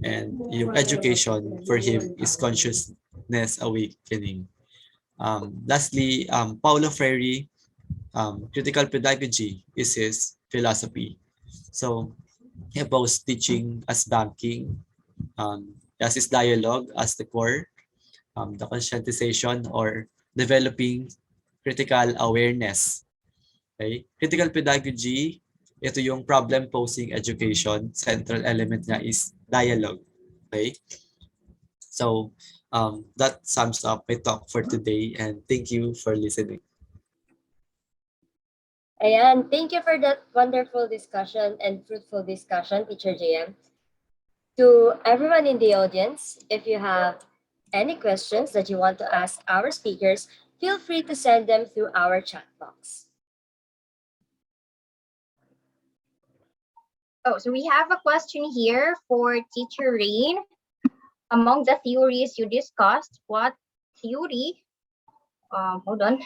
Speaker 6: And yung education for him is consciousness awakening. Lastly, Paulo Freire, critical pedagogy is his philosophy. So, he opposed teaching as banking, as his dialogue as the core, the conscientization or developing critical awareness. Okay? Critical pedagogy, ito yung problem-posing education. Central element niya is dialogue. Okay? So, that sums up my talk for today and thank you for listening.
Speaker 1: Ayan, thank you for that wonderful discussion and fruitful discussion, Teacher JM. To everyone in the audience, if you have any questions that you want to ask our speakers, feel free to send them through our chat box.
Speaker 2: Oh, so we have a question here for Teacher Rhane. Among the theories you discussed, what theory? Hold on.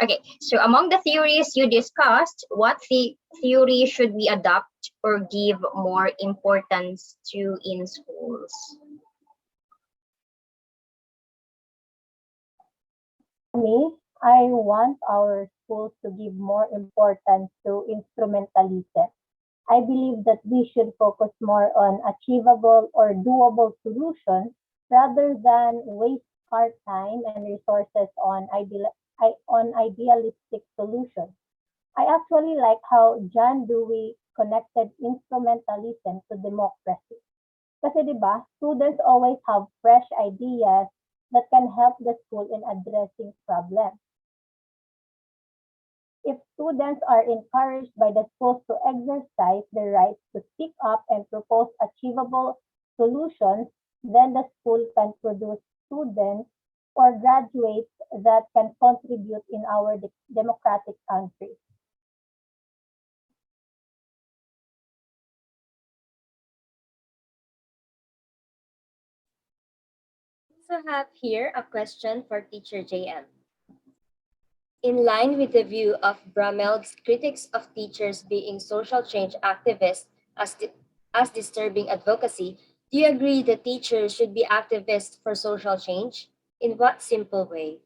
Speaker 2: Okay, so among the theories you discussed, what theory should we adopt or give more importance to in schools?
Speaker 5: Me, I want our schools to give more importance to instrumentalism. I believe that we should focus more on achievable or doable solutions rather than waste our time and resources on idealistic solutions. I actually like how John Dewey connected instrumentalism to democracy. Kasi di ba, students always have fresh ideas that can help the school in addressing problems. If students are encouraged by the schools to exercise their rights to speak up and propose achievable solutions, then the school can produce students or graduates that can contribute in our democratic country.
Speaker 1: We also have here a question for Teacher JM. In line with the view of Bramel's critics of teachers being social change activists as disturbing advocacy, do you agree that teachers should be activists for social change? In what simple way?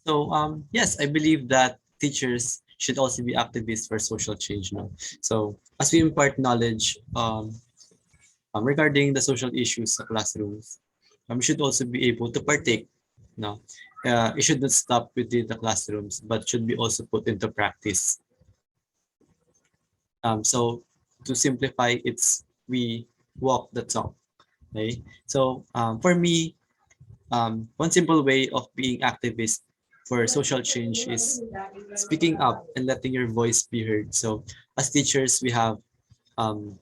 Speaker 6: So yes, I believe that teachers should also be activists for social change. No? So as we impart knowledge regarding the social issues sa classrooms, we should also be able to partake. No, it should not stop within the classrooms, but should be also put into practice. So to simplify, it's we walk the talk. Okay, so for me, one simple way of being activist for social change is speaking up and letting your voice be heard. So as teachers, we have um,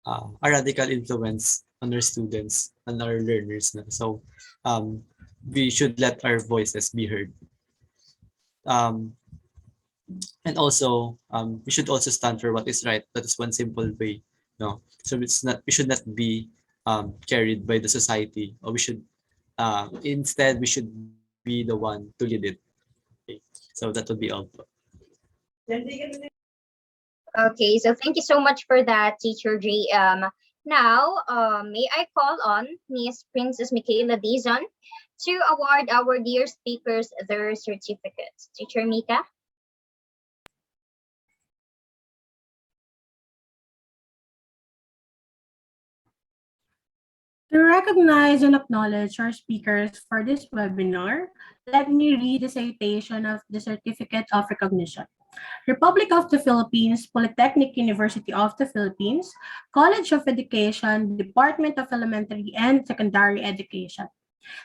Speaker 6: a radical influence on our students and our learners. Na. So we should let our voices be heard. Um, and also, we should also stand for what is right. That is one simple way. No, so it's not. We should not be carried by the society, or we should instead we should be the one to lead it. Okay. So that would be all.
Speaker 2: Okay, so thank you so much for that, Teacher JM. Now, may I call on Miss Princess Micaella Dizon to award our dear speakers their certificates. Teacher Mika?
Speaker 7: To recognize and acknowledge our speakers for this webinar, let me read the citation of the Certificate of Recognition. Republic of the Philippines, Polytechnic University of the Philippines, College of Education, Department of Elementary and Secondary Education.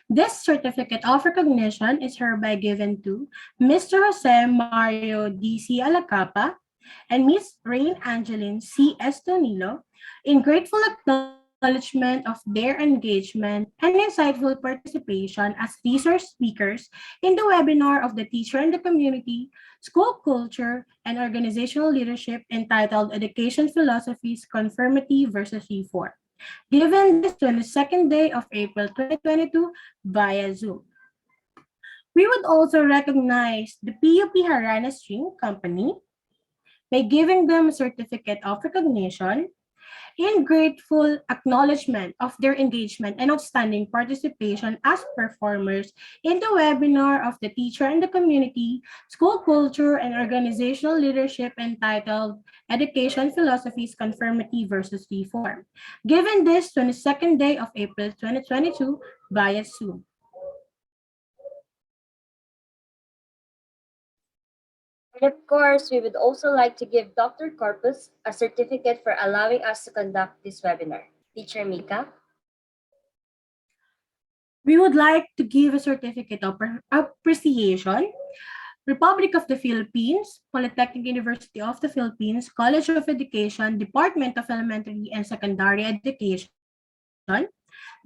Speaker 7: This certificate of recognition is hereby given to Mr. Jose Mario D.C. Alacapa and Ms. Rhane Angeline C. Estonilo in grateful acknowledgement of their engagement and insightful participation as resource speakers in the webinar of the teacher and the community, school culture, and organizational leadership entitled Education Philosophies, Conformity versus Reform, given this 22nd day of April 2022 via Zoom. We would also recognize the PUP Harana String Company by giving them a certificate of recognition in grateful acknowledgement of their engagement and outstanding participation as performers in the webinar of the teacher and the community, school culture, and organizational leadership entitled Education Philosophies, Conformity versus Reform, given this 22nd day of April 2022 via Zoom.
Speaker 1: And of course, we would also like to give Dr. Corpus a certificate for allowing us to conduct this webinar. Teacher Mika?
Speaker 7: We would like to give a certificate of appreciation. Republic of the Philippines, Polytechnic University of the Philippines, College of Education, Department of Elementary and Secondary Education.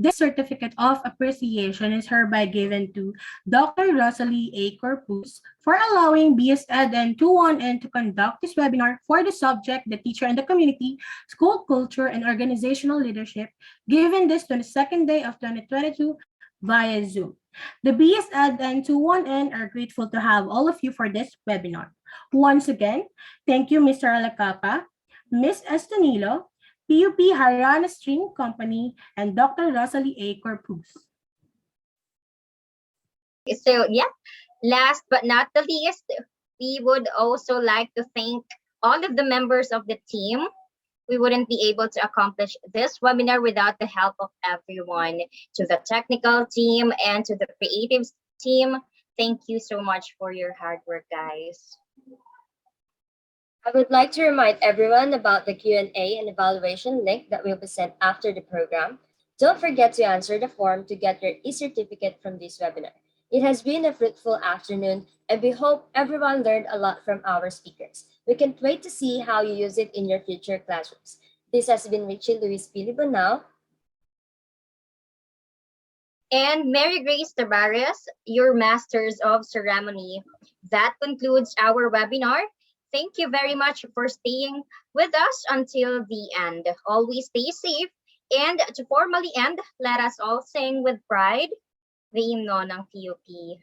Speaker 7: This certificate of appreciation is hereby given to Dr. Rosalie A. Corpus for allowing BSED and 21N to conduct this webinar for the subject, the teacher and the community, school culture, and organizational leadership, given this 22nd day of 2022 via Zoom. The BSED and 21N are grateful to have all of you for this webinar. Once again, thank you, Mr. Alacapa, Ms. Estonilo, PUP Harana String Company, and Dr. Rosalie A. Corpus.
Speaker 2: So, yeah, last but not the least, we would also like to thank all of the members of the team. We wouldn't be able to accomplish this webinar without the help of everyone. To the technical team and to the creative team, thank you so much for your hard work, guys.
Speaker 1: I would like to remind everyone about the Q&A and evaluation link that will be sent after the program. Don't forget to answer the form to get your e-certificate from this webinar. It has been a fruitful afternoon, and we hope everyone learned a lot from our speakers. We can't wait to see how you use it in your future classrooms. This has been Ricci, Louise, Libunao,
Speaker 2: and Mary Grace Tabares, your Masters of Ceremony. That concludes our webinar. Thank you very much for staying with us until the end. Always stay safe. And to formally end, let us all sing with pride the himno ng PUP.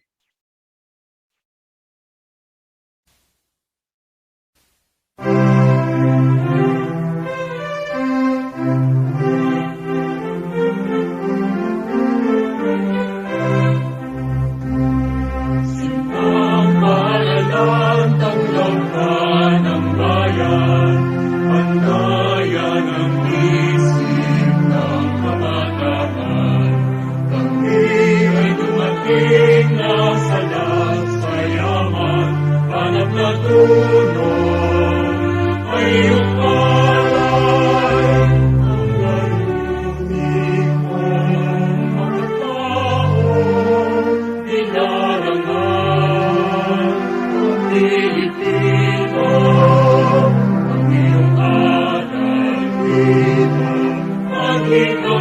Speaker 4: Ang iyong